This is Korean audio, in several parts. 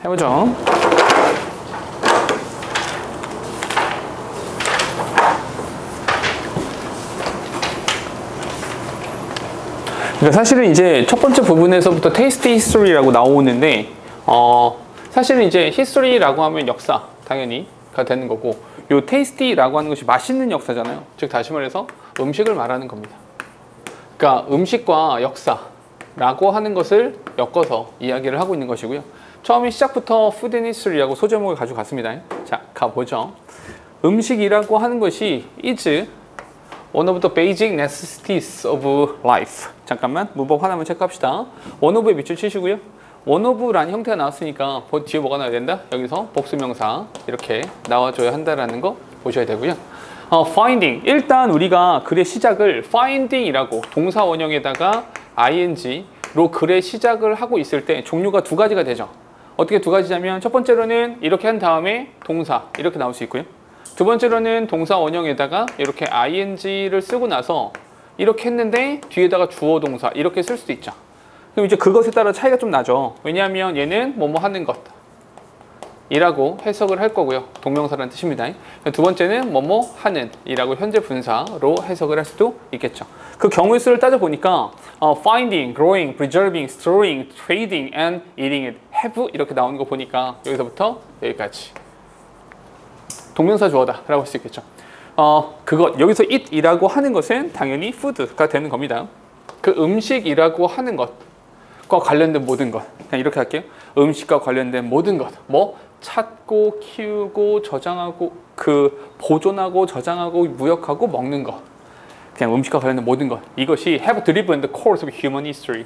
해보죠. 그러니까 사실은 이제 첫 번째 부분에서부터 테이스트 히스토리라고 나오는데 사실은 이제 히스토리라고 하면 역사 당연히가 되는 거고 요 테이스티라고 하는 것이 맛있는 역사잖아요. 즉 다시 말해서 음식을 말하는 겁니다. 그러니까 음식과 역사라고 하는 것을 엮어서 이야기를 하고 있는 것이고요. 처음에 시작부터 푸드 앤 히스토리라고 소제목을 가지고 갔습니다. 자, 가보죠. 음식이라고 하는 것이 is one of the basic necessities of life. 잠깐만 문법 하나만 체크합시다. one of에 밑줄 치시고요. one of라는 형태가 나왔으니까 뒤에 뭐가 나와야 된다? 여기서 복수명사 이렇게 나와줘야 한다라는 거 보셔야 되고요. finding. 일단 우리가 글의 시작을 finding이라고 동사 원형에다가 ing로 글의 시작을 하고 있을 때 종류가 두 가지가 되죠. 어떻게 두 가지냐면 첫 번째로는 이렇게 한 다음에 동사 이렇게 나올 수 있고요. 두 번째로는 동사 원형에다가 이렇게 ing를 쓰고 나서 이렇게 했는데 뒤에다가 주어 동사 이렇게 쓸 수도 있죠. 그럼 이제 그것에 따라 차이가 좀 나죠. 왜냐하면 얘는 뭐뭐 하는 것 이라고 해석을 할 거고요. 동명사라는 뜻입니다. 두 번째는 뭐뭐 하는 이라고 현재 분사로 해석을 할 수도 있겠죠. 그 경우의 수를 따져보니까 finding, growing, preserving, storing, trading, and eating it, have 이렇게 나오는 거 보니까 여기서부터 여기까지 동명사 주어다 라고 할 수 있겠죠. 그것 여기서 eat이라고 하는 것은 당연히 food가 되는 겁니다. 그 음식이라고 하는 것과 관련된 모든 것 그냥 이렇게 할게요. 음식과 관련된 모든 것 뭐 찾고 키우고 저장하고 보존하고 저장하고 무역하고 먹는 것 그냥 음식과 관련된 모든 것 이것이 have driven the course of human history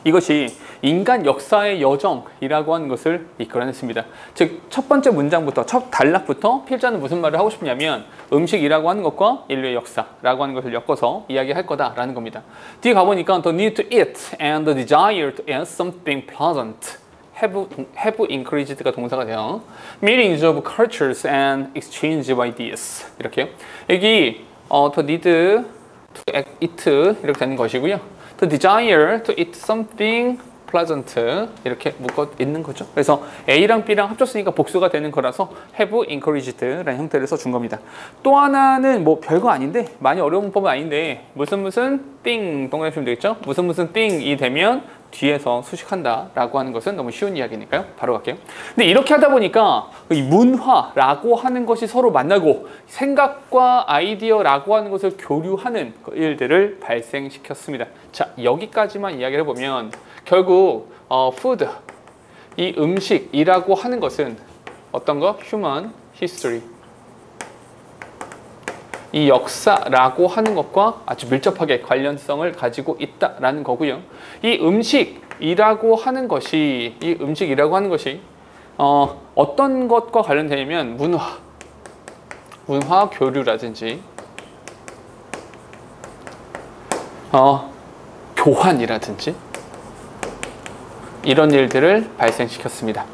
이것이 인간 역사의 여정이라고 하는 것을 이끌어냈습니다. 즉 첫 번째 문장부터 첫 단락부터 필자는 무슨 말을 하고 싶냐면 음식이라고 하는 것과 인류의 역사라고 하는 것을 엮어서 이야기할 거다라는 겁니다. 뒤에 가보니까 the need to eat and the desire to eat something pleasant have increased가 동사가 돼요. Meetings of cultures and exchange of ideas 이렇게요. 여기 the need to eat 이렇게 되는 것이고요. The desire to eat something pleasant 이렇게 묶어 있는 거죠. 그래서 A랑 B랑 합쳤으니까 복수가 되는 거라서 have encouraged라는 형태를 써준 겁니다. 또 하나는 뭐 별거 아닌데 많이 어려운 문법은 아닌데 무슨 thing 동그라미 치면 되겠죠. 무슨 thing이 되면 뒤에서 수식한다 라고 하는 것은 너무 쉬운 이야기니까요. 바로 갈게요. 근데 이렇게 하다 보니까 이 문화라고 하는 것이 서로 만나고 생각과 아이디어라고 하는 것을 교류하는 일들을 발생시켰습니다. 자, 여기까지만 이야기를 해보면 결국 food, 이 음식이라고 하는 것은 어떤 거? human history. 이 역사라고 하는 것과 아주 밀접하게 관련성을 가지고 있다라는 거고요. 이 음식이라고 하는 것이 어떤 것과 관련되냐면 문화 교류라든지 교환이라든지 이런 일들을 발생시켰습니다.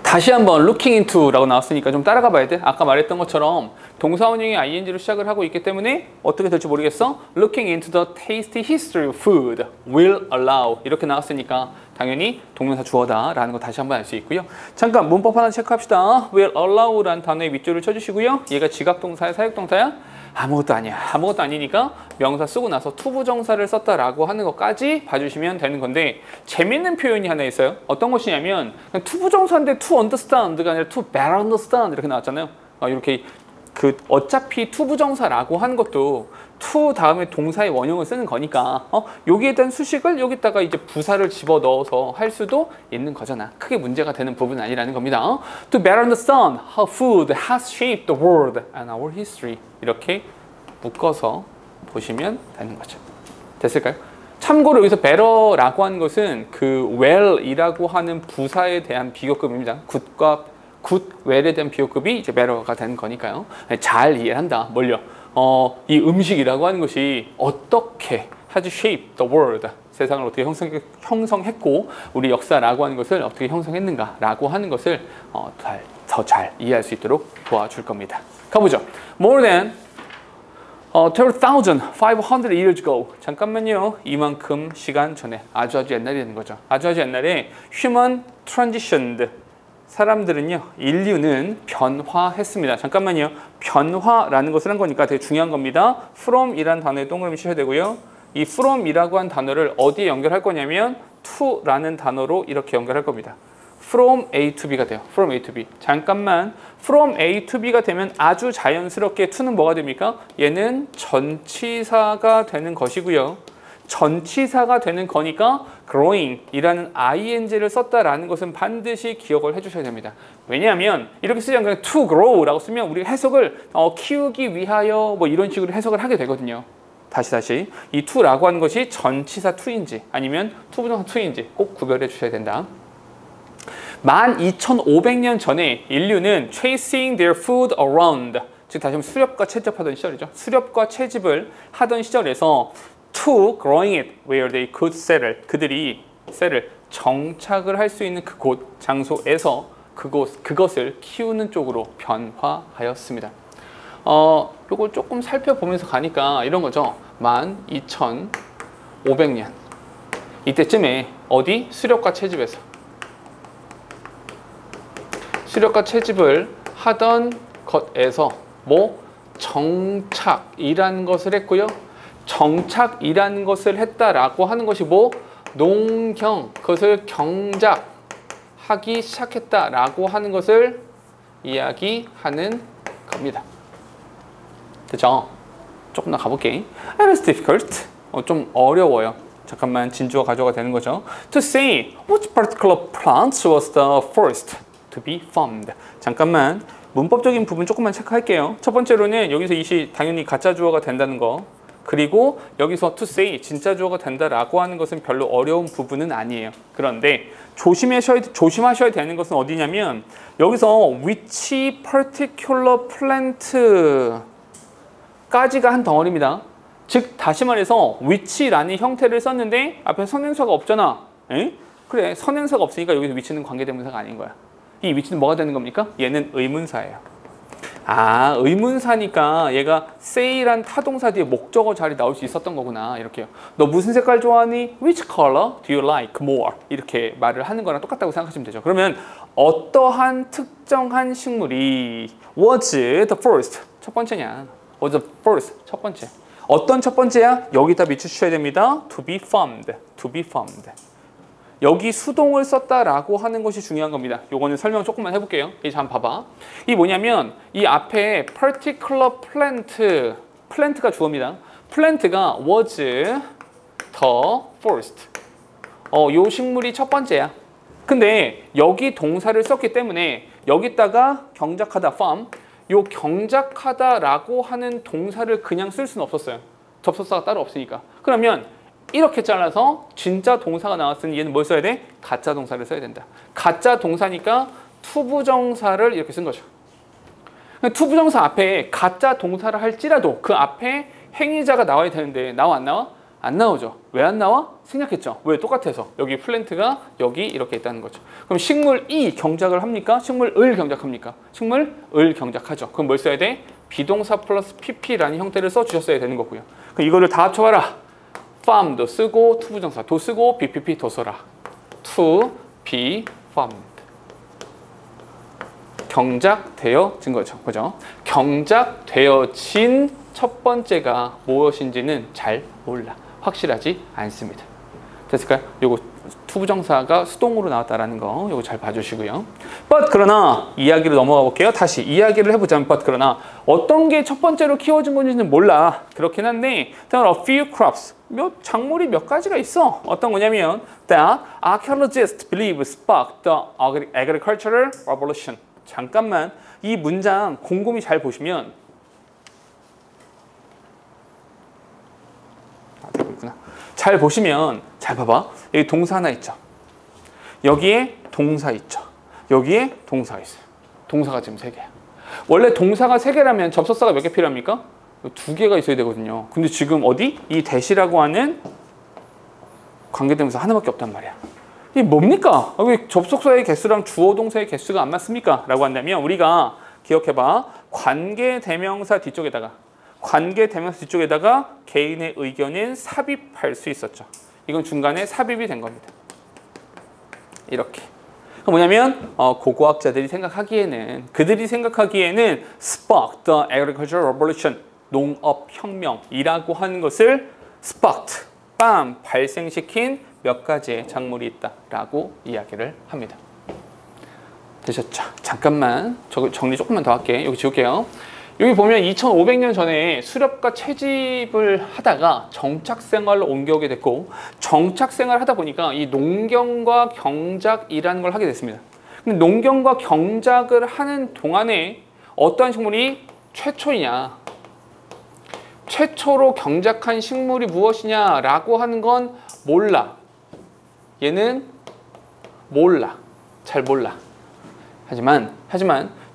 다시 한번 looking into라고 나왔으니까 좀 따라가 봐야 돼. 아까 말했던 것처럼 동사 원형이 ing로 시작을 하고 있기 때문에 어떻게 될지 모르겠어. Looking into the tasty history of food will allow 이렇게 나왔으니까 당연히 동명사 주어다 라는 거 다시 한번 알 수 있고요. 잠깐 문법 하나 체크합시다. will allow라는 단어에 밑줄을 쳐주시고요. 얘가 지각동사야 사역동사야? 아무것도 아니야. 아무것도 아니니까 명사 쓰고 나서 투부정사를 썼다라고 하는 것까지 봐주시면 되는 건데 재밌는 표현이 하나 있어요. 어떤 것이냐면 투부정사인데 to understand가 아니라 to better understand 이렇게 나왔잖아요. 이렇게 어차피 투부정사라고 하는 것도 to 다음에 동사의 원형을 쓰는 거니까 여기에 대한 수식을 여기다가 이제 부사를 집어넣어서 할 수도 있는 거잖아. 크게 문제가 되는 부분은 아니라는 겁니다. To better understand how food has shaped the world and our history 이렇게 묶어서 보시면 되는 거죠. 됐을까요? 참고로 여기서 better라고 하는 것은 그 well이라고 하는 부사에 대한 비교급입니다. good, well에 대한 비교급이 이제 better가 되는 거니까요. 잘 이해한다. 뭘요? 이 음식이라고 하는 것이 어떻게 has shaped the world 세상을 어떻게 형성했고 우리 역사라고 하는 것을 어떻게 형성했는가라고 하는 것을 더 잘 이해할 수 있도록 도와줄 겁니다. 가보죠. More than 12,500 years ago. 잠깐만요. 이만큼 시간 전에. 아주 옛날이 되는 거죠. 아주 옛날에 human transitioned. 사람들은요, 인류는 변화했습니다. 잠깐만요. 변화라는 것을 한 거니까 되게 중요한 겁니다. from이란 단어에 동그라미 치셔야 되고요. 이 from이라고 한 단어를 어디에 연결할 거냐면 to라는 단어로 이렇게 연결할 겁니다. from A to B가 돼요. from A to B. 잠깐만. from A to B가 되면 아주 자연스럽게 to는 뭐가 됩니까? 얘는 전치사가 되는 것이고요. 전치사가 되는 거니까 growing 이라는 ing를 썼다라는 것은 반드시 기억을 해주셔야 됩니다. 왜냐하면 이렇게 쓰지 않고 to grow 라고 쓰면 우리가 해석을 키우기 위하여 뭐 이런 식으로 해석을 하게 되거든요. 다시 이 to라고 하는 것이 전치사 to인지 아니면 투부정사 to인지 꼭 구별해 주셔야 된다. 12,500년 전에 인류는 chasing their food around, 즉 다시 한번 수렵과 채집하던 시절이죠. 수렵과 채집을 하던 시절에서 to growing it where they could settle, 그들이 셀을 정착을 할 수 있는 그곳 장소에서 그것을 키우는 쪽으로 변화하였습니다. 요걸 조금 살펴보면서 가니까 이런 거죠. 12,500년 이때쯤에 어디? 수렵과 채집에서 수렵과 채집을 하던 것에서 뭐 정착이라는 것을 했고요. 정착이라는 것을 했다라고 하는 것이 뭐 농경, 그것을 경작하기 시작했다라고 하는 것을 이야기하는 겁니다. 그죠? 조금 더 가볼게. It is difficult. 좀 어려워요. 잠깐만 진주어 가져가 되는 거죠. To say which particular plant was the first to be formed. 잠깐만 문법적인 부분 조금만 체크할게요. 첫 번째로는 여기서 이시 당연히 가짜 주어가 된다는 거. 그리고 여기서 to say 진짜 주어가 된다라고 하는 것은 별로 어려운 부분은 아니에요. 그런데 조심하셔야 되는 것은 어디냐면 여기서 which particular plant 까지가 한 덩어리입니다. 즉 다시 말해서 which라는 형태를 썼는데 앞에 선행사가 없잖아. 에? 그래 선행사가 없으니까 여기서 which는 관계대명사가 아닌 거야. 이 which는 뭐가 되는 겁니까? 얘는 의문사예요. 아 의문사니까 얘가 say란 타동사 뒤에 목적어 자리 나올 수 있었던 거구나. 이렇게요. 너 무슨 색깔 좋아하니? Which color do you like more? 이렇게 말을 하는 거랑 똑같다고 생각하시면 되죠. 그러면 어떠한 특정한 식물이 was the first 첫 번째냐? was the first 첫 번째. 어떤 첫 번째야? 여기다 비추셔야 됩니다. To be formed. To be formed. 여기 수동을 썼다라고 하는 것이 중요한 겁니다. 요거는 설명 조금만 해볼게요. 이제 한번 봐봐. 이 뭐냐면 이 앞에 particular plant, plant가 주어입니다. plant가 was the first. 요 식물이 첫 번째야. 근데 여기 동사를 썼기 때문에 여기다가 경작하다 form, 요 경작하다라고 하는 동사를 그냥 쓸 수는 없었어요. 접속사가 따로 없으니까. 그러면 이렇게 잘라서 진짜 동사가 나왔으니 얘는 뭘 써야 돼? 가짜 동사를 써야 된다. 가짜 동사니까 투부정사를 이렇게 쓴 거죠. 투부정사 앞에 가짜 동사를 할지라도 그 앞에 행위자가 나와야 되는데 나와 안 나와? 안 나오죠. 왜 안 나와? 생략했죠. 왜? 똑같아서. 여기 플랜트가 여기 이렇게 있다는 거죠. 그럼 식물이 경작을 합니까? 식물을 경작합니까? 식물을 경작하죠. 그럼 뭘 써야 돼? 비동사 플러스 pp라는 형태를 써주셨어야 되는 거고요. 그럼 이거를 다 합쳐봐라. farm도 쓰고 투부정사 도 쓰고 bpp 도 써라. to be farmed. 경작되어진 거죠. 그죠? 경작되어진 첫 번째가 무엇인지는 잘 몰라. 확실하지 않습니다. 됐을까요? 요거 투부정사가 수동으로 나왔다라는 거 요거 잘 봐주시고요. but 그러나 이야기로 넘어가 볼게요. 다시 이야기를 해보자면 but 그러나 어떤 게 첫 번째로 키워진 건지는 몰라. 그렇긴 한데 there are a few crops 작물이 몇 가지가 있어. 어떤 거냐면 that archaeologists believe sparked the agricultural revolution. 잠깐만 이 문장 곰곰이 잘 보시면 되고 있구나. 잘 보시면 잘 봐봐. 여기 동사 하나 있죠. 여기에 동사 있죠. 여기에 동사 있어요. 동사가 지금 3개야. 원래 동사가 3개라면 접속사가 몇 개 필요합니까? 2개가 있어야 되거든요. 근데 지금 어디? 이 대시라고 하는 관계대명사 하나밖에 없단 말이야. 이게 뭡니까? 왜 접속사의 개수랑 주어 동사의 개수가 안 맞습니까? 라고 한다면 우리가 기억해봐. 관계대명사 뒤쪽에다가 관계 대명사 뒤쪽에다가 개인의 의견인 삽입할 수 있었죠. 이건 중간에 삽입이 된 겁니다. 이렇게. 뭐냐면 고고학자들이 생각하기에는 그들이 생각하기에는 spark the agricultural revolution 농업혁명이라고 하는 것을 sparked 빰 발생시킨 몇 가지의 작물이 있다라고 이야기를 합니다. 되셨죠? 잠깐만 정리 조금만 더 할게. 여기 지울게요. 여기 보면 2500년 전에 수렵과 채집을 하다가 정착생활로 옮겨오게 됐고 정착생활을 하다 보니까 이 농경과 경작이라는 걸 하게 됐습니다. 근데 농경과 경작을 하는 동안에 어떠한 식물이 최초이냐 최초로 경작한 식물이 무엇이냐라고 하는 건 몰라. 얘는 몰라. 잘 몰라. 하지만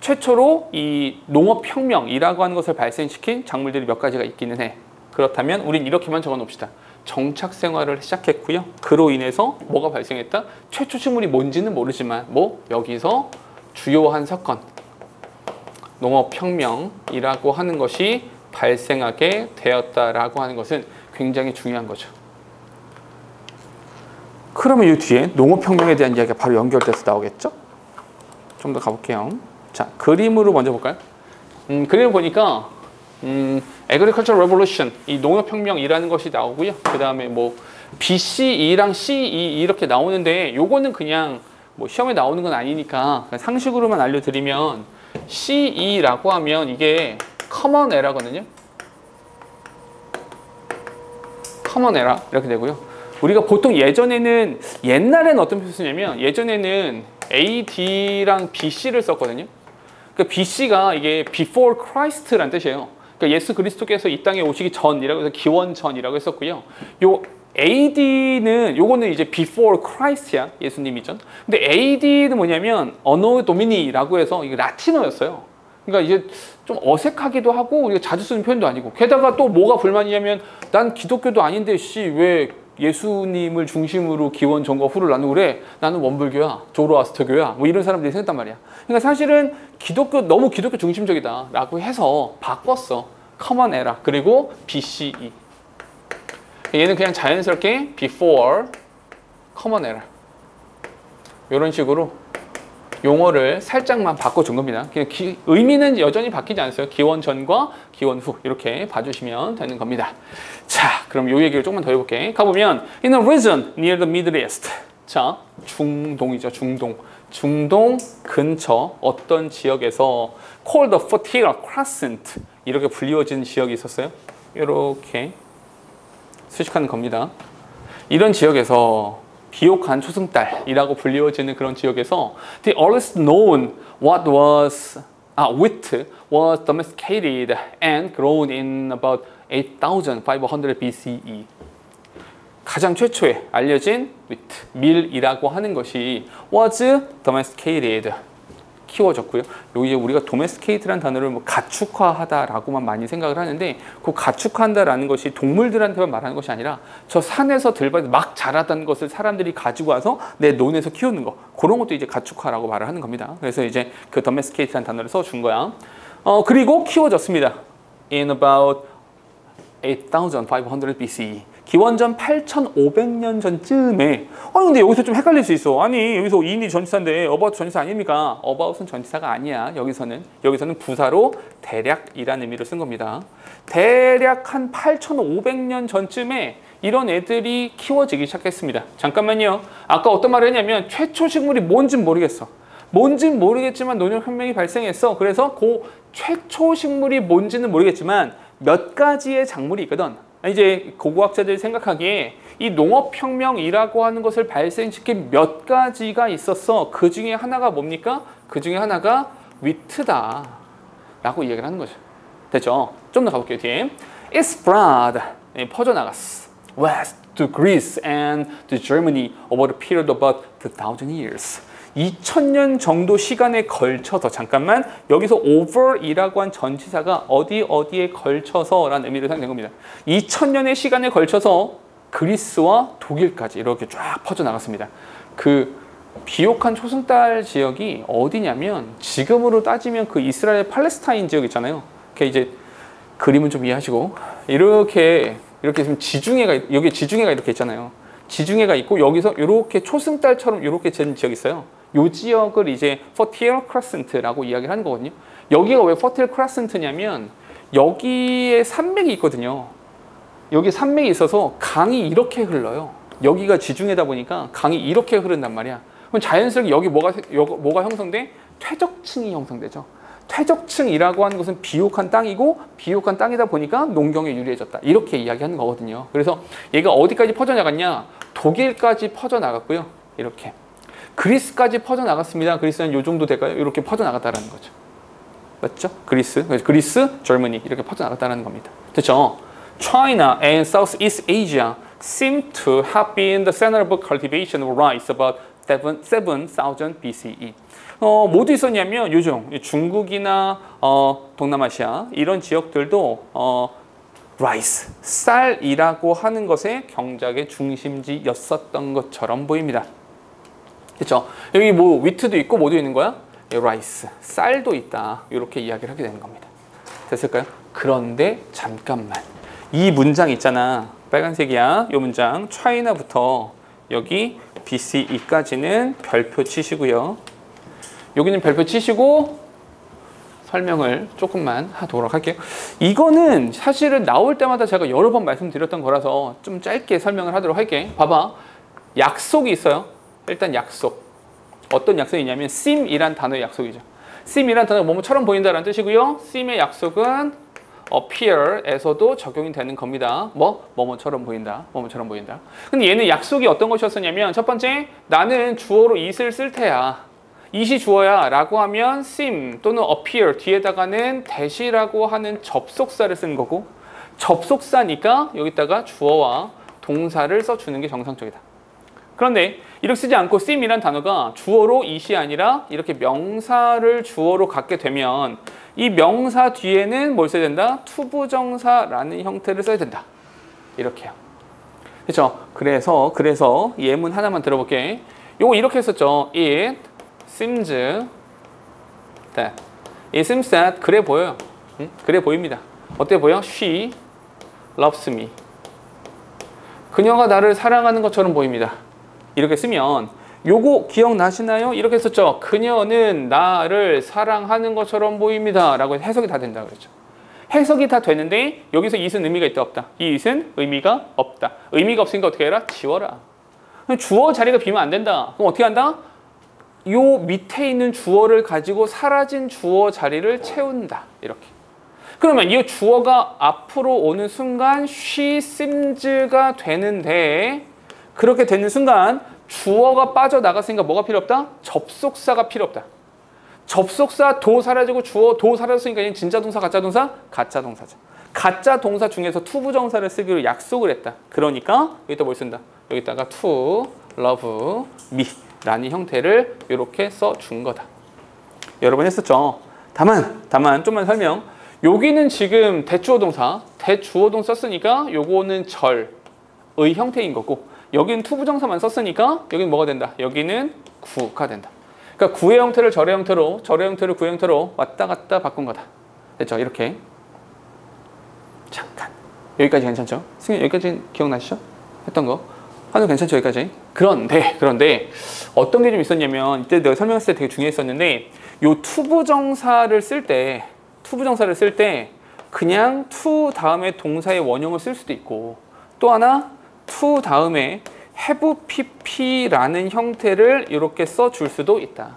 최초로 이 농업혁명이라고 하는 것을 발생시킨 작물들이 몇 가지가 있기는 해. 그렇다면 우린 이렇게만 적어 놓읍시다. 정착생활을 시작했고요. 그로 인해서 뭐가 발생했다? 최초 식물이 뭔지는 모르지만 여기서 주요한 사건 농업혁명이라고 하는 것이 발생하게 되었다라고 하는 것은 굉장히 중요한 거죠. 그러면 이 뒤에 농업혁명에 대한 이야기가 바로 연결돼서 나오겠죠? 좀 더 가볼게요. 자, 그림으로 먼저 볼까요? 그림을 보니까 Agricultural Revolution, 이 농업혁명이라는 것이 나오고요. 그 다음에 BCE랑 CE 이렇게 나오는데 요거는 그냥 시험에 나오는 건 아니니까 상식으로만 알려드리면 CE라고 하면 이게 Common Era거든요. Common Era 이렇게 되고요. 우리가 보통 옛날에는 어떤 표현 쓰냐면 예전에는 AD랑 BC를 썼거든요. 그러니까 BC가 이게 Before Christ라는 뜻이에요. 그러니까 예수 그리스도께서 이 땅에 오시기 전이라고 해서 기원 전이라고 했었고요. 요 AD는 요거는 이제 Before Christ야, 예수님 이전. 근데 AD는 뭐냐면 Anno Domini라고 해서 이게 라틴어였어요. 그러니까 이제 좀 어색하기도 하고 우리가 자주 쓰는 표현도 아니고 게다가 또 뭐가 불만이냐면 난 기독교도 아닌데 왜 예수님을 중심으로 기원 전과 후를 나누고 그래? 나는 원불교야, 조로아스터교야, 이런 사람들이 생겼단 말이야. 그러니까 사실은 너무 기독교 중심적이다라고 해서 바꿨어. Common Era 그리고 BCE. 얘는 그냥 자연스럽게 Before Common Era 이런 식으로 용어를 살짝만 바꿔준 겁니다. 그냥 의미는 여전히 바뀌지 않았어요. 기원 전과 기원 후 이렇게 봐주시면 되는 겁니다. 자, 그럼 요 얘기를 조금만 더 해볼게. 가보면 In a region near the Middle East. 자, 중동이죠. 중동 근처 어떤 지역에서 called the Fertile Crescent 이렇게 불리워진 지역이 있었어요. 이렇게 수식하는 겁니다. 이런 지역에서 비옥한 초승달이라고 불리워지는 그런 지역에서 the earliest known wheat was domesticated and grown in about 8500 BCE. 가장 최초에 알려진 밀이라고 하는 것이 was domesticated 키워졌고요. 여기 우리가 domesticated라는 단어를 가축화하다라고만 많이 생각을 하는데 그 가축화한다라는 것이 동물들한테만 말하는 것이 아니라 저 산에서 들밭에 막 자라던 것을 사람들이 가지고 와서 내 논에서 키우는 거 그런 것도 이제 가축화라고 말을 하는 겁니다. 그래서 이제 그 domesticated라는 단어를 써준 거야. 그리고 키워졌습니다. In about 8500 BCE. 기원전 8500년 전쯤에 근데 여기서 좀 헷갈릴 수 있어. 아니 여기서 in이 전치사인데 about 전치사 아닙니까? about은 전치사가 아니야. 여기서는 부사로 대략이라는 의미로 쓴 겁니다. 대략 한 8500년 전쯤에 이런 애들이 키워지기 시작했습니다. 잠깐만요. 아까 어떤 말을 했냐면 최초 식물이 뭔진 모르겠어. 뭔진 모르겠지만 농업혁명이 발생했어. 그래서 그 최초 식물이 뭔지는 모르겠지만 몇 가지의 작물이 있거든. 이제 고고학자들이 생각하기에 이 농업혁명이라고 하는 것을 발생시킨 몇 가지가 있었어. 그 중에 하나가 뭡니까? 그 중에 하나가 위트다 라고 이야기를 하는 거죠. 됐죠? 좀 더 가볼게요. 뒤에 It spread, 퍼져나갔어. West to Greece and to Germany over the period of about 2000 years. 2000년 정도 시간에 걸쳐서 잠깐만 여기서 over이라고 한 전치사가 어디에 걸쳐서 라는 의미를 사용된 겁니다. 2000년의 시간에 걸쳐서 그리스와 독일까지 이렇게 쫙 퍼져나갔습니다. 그 비옥한 초승달 지역이 어디냐면 지금으로 따지면 그 이스라엘 팔레스타인 지역 있잖아요. 그 이제 그림은 좀 이해하시고 이렇게 지금 지중해가 여기 지중해가 이렇게 있잖아요. 지중해가 있고 여기서 이렇게 초승달처럼 이렇게 된 지역이 있어요. 이 지역을 이제 Fertile Crescent라고 이야기를 하는 거거든요. 여기가 왜 Fertile Crescent냐면 여기에 산맥이 있거든요. 여기 산맥이 있어서 강이 이렇게 흘러요. 여기가 지중해다 보니까 강이 이렇게 흐른단 말이야. 그럼 자연스럽게 여기 뭐가 형성돼? 퇴적층이 형성되죠. 퇴적층이라고 하는 것은 비옥한 땅이고 비옥한 땅이다 보니까 농경에 유리해졌다. 이렇게 이야기하는 거거든요. 그래서 얘가 어디까지 퍼져나갔냐? 독일까지 퍼져나갔고요. 이렇게. 그리스까지 퍼져나갔습니다. 그리스는 요 정도 될까요? 이렇게 퍼져나갔다라는 거죠. 맞죠? 그리스, Germany 이렇게 퍼져나갔다는 겁니다. 됐죠? China and Southeast Asia seem to have been the center of cultivation of rice about 7,000 BCE. 뭐도 있었냐면 요즘 중국이나 동남아시아 이런 지역들도 라이스, 쌀이라고 하는 것의 경작의 중심지였었던 것처럼 보입니다. 그렇죠? 여기 뭐 위트도 있고 뭐도 있는 거야? 라이스, 쌀도 있다. 이렇게 이야기를 하게 되는 겁니다. 됐을까요? 그런데 잠깐만. 이 문장 있잖아. 빨간색이야. 이 문장 차이나부터 여기 BCE까지는 별표 치시고요. 여기는 별표 치시고 설명을 조금만 하도록 할게요. 이거는 사실은 나올 때마다 제가 여러 번 말씀드렸던 거라서 좀 짧게 설명을 하도록 할게. 봐봐. 약속이 있어요. 일단 약속. 어떤 약속이냐면 seem이란 단어의 약속이죠. seem이란 단어가 뭐뭐처럼 보인다라는 뜻이고요. seem의 약속은 appear에서도 적용이 되는 겁니다. 뭐뭐처럼 보인다. 뭐뭐처럼 보인다. 근데 얘는 약속이 어떤 것이었었냐면 첫 번째, 나는 주어로 it을 쓸 테야. it이 주어야 라고 하면 seem 또는 appear 뒤에다가는 that이라고 하는 접속사를 쓴 거고, 접속사니까 여기다가 주어와 동사를 써주는 게 정상적이다. 그런데 이렇게 쓰지 않고 seem이란 단어가 주어로 it이 아니라 이렇게 명사를 주어로 갖게 되면 이 명사 뒤에는 뭘 써야 된다? 투부정사라는 형태를 써야 된다. 이렇게요. 그렇죠? 그래서 예문 하나만 들어볼게. 요거 이렇게 했었죠. It seems that. It seems that. 그래 보여요. 응? 그래 보입니다. 어때 보여? She loves me. 그녀가 나를 사랑하는 것처럼 보입니다. 이렇게 쓰면 요거 기억나시나요? 이렇게 했었죠. 그녀는 나를 사랑하는 것처럼 보입니다. 라고 해석이 다 된다 그랬죠. 해석이 다 되는데 여기서 it은 의미가 있다 없다? 이 it은 의미가 없다. 의미가 없으니까 어떻게 해라? 지워라. 주어 자리가 비면 안 된다. 그럼 어떻게 한다? 요 밑에 있는 주어를 가지고 사라진 주어 자리를 채운다. 이렇게. 그러면 이 주어가 앞으로 오는 순간 she seems가 되는데, 그렇게 되는 순간 주어가 빠져나갔으니까 뭐가 필요 없다? 접속사가 필요 없다. 접속사 도 사라지고 주어 도 사라졌으니까 얘는 진짜 동사, 가짜 동사? 가짜 동사죠. 가짜 동사 중에서 투부정사를 쓰기로 약속을 했다. 그러니까 여기다 뭘 쓴다? 여기다가 to love me 라는 형태를 이렇게 써준 거다. 여러 번 했었죠. 다만 좀만 설명. 여기는 지금 대주어 동사 썼으니까 요거는 절의 형태인 거고, 여기는 투부정사만 썼으니까 여기는 뭐가 된다? 여기는 구가 된다. 그러니까 구의 형태를 절의 형태로, 절의 형태를 구의 형태로 왔다 갔다 바꾼 거다. 됐죠? 이렇게. 잠깐. 여기까지 괜찮죠? 승현 여기까지 기억나시죠? 했던 거. 하는 괜찮죠? 여기까지. 그런데 어떤 게 좀 있었냐면, 이때 내가 설명했을 때 되게 중요했었는데, 요 투부정사를 쓸 때 그냥 to 다음에 동사의 원형을 쓸 수도 있고, 또 하나 to 다음에 have pp라는 형태를 이렇게 써줄 수도 있다.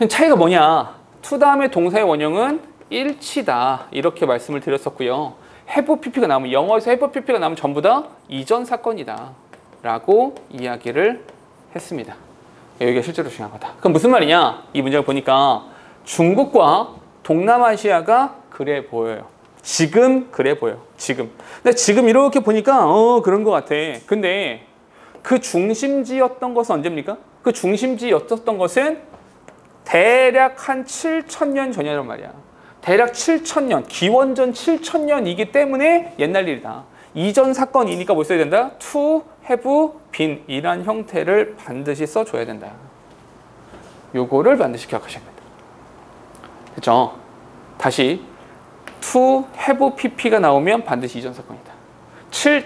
차이가 뭐냐? to 다음에 동사의 원형은 일치다. 이렇게 말씀을 드렸었고요. have pp가 나오면, 영어에서 have pp가 나오면 전부 다 이전 사건이다 라고 이야기를 했습니다. 여기가 실제로 중요한 거다. 그럼 무슨 말이냐? 이 문장을 보니까 중국과 동남아시아가 그래 보여요. 지금 그래 보여. 지금. 근데 지금 이렇게 보니까 그런 것 같아. 근데 그 중심지였던 것은 언제입니까? 그 중심지였었던 것은 대략 한 7,000년 전이란 말이야. 대략 7,000년, 기원전 7,000년이기 때문에 옛날 일이다. 이전 사건이니까 뭘 써야 된다? to have been 이란 형태를 반드시 써줘야 된다. 요거를 반드시 기억하셔야 됩니다. 됐죠? 다시 to have pp가 나오면 반드시 이전 사건이다.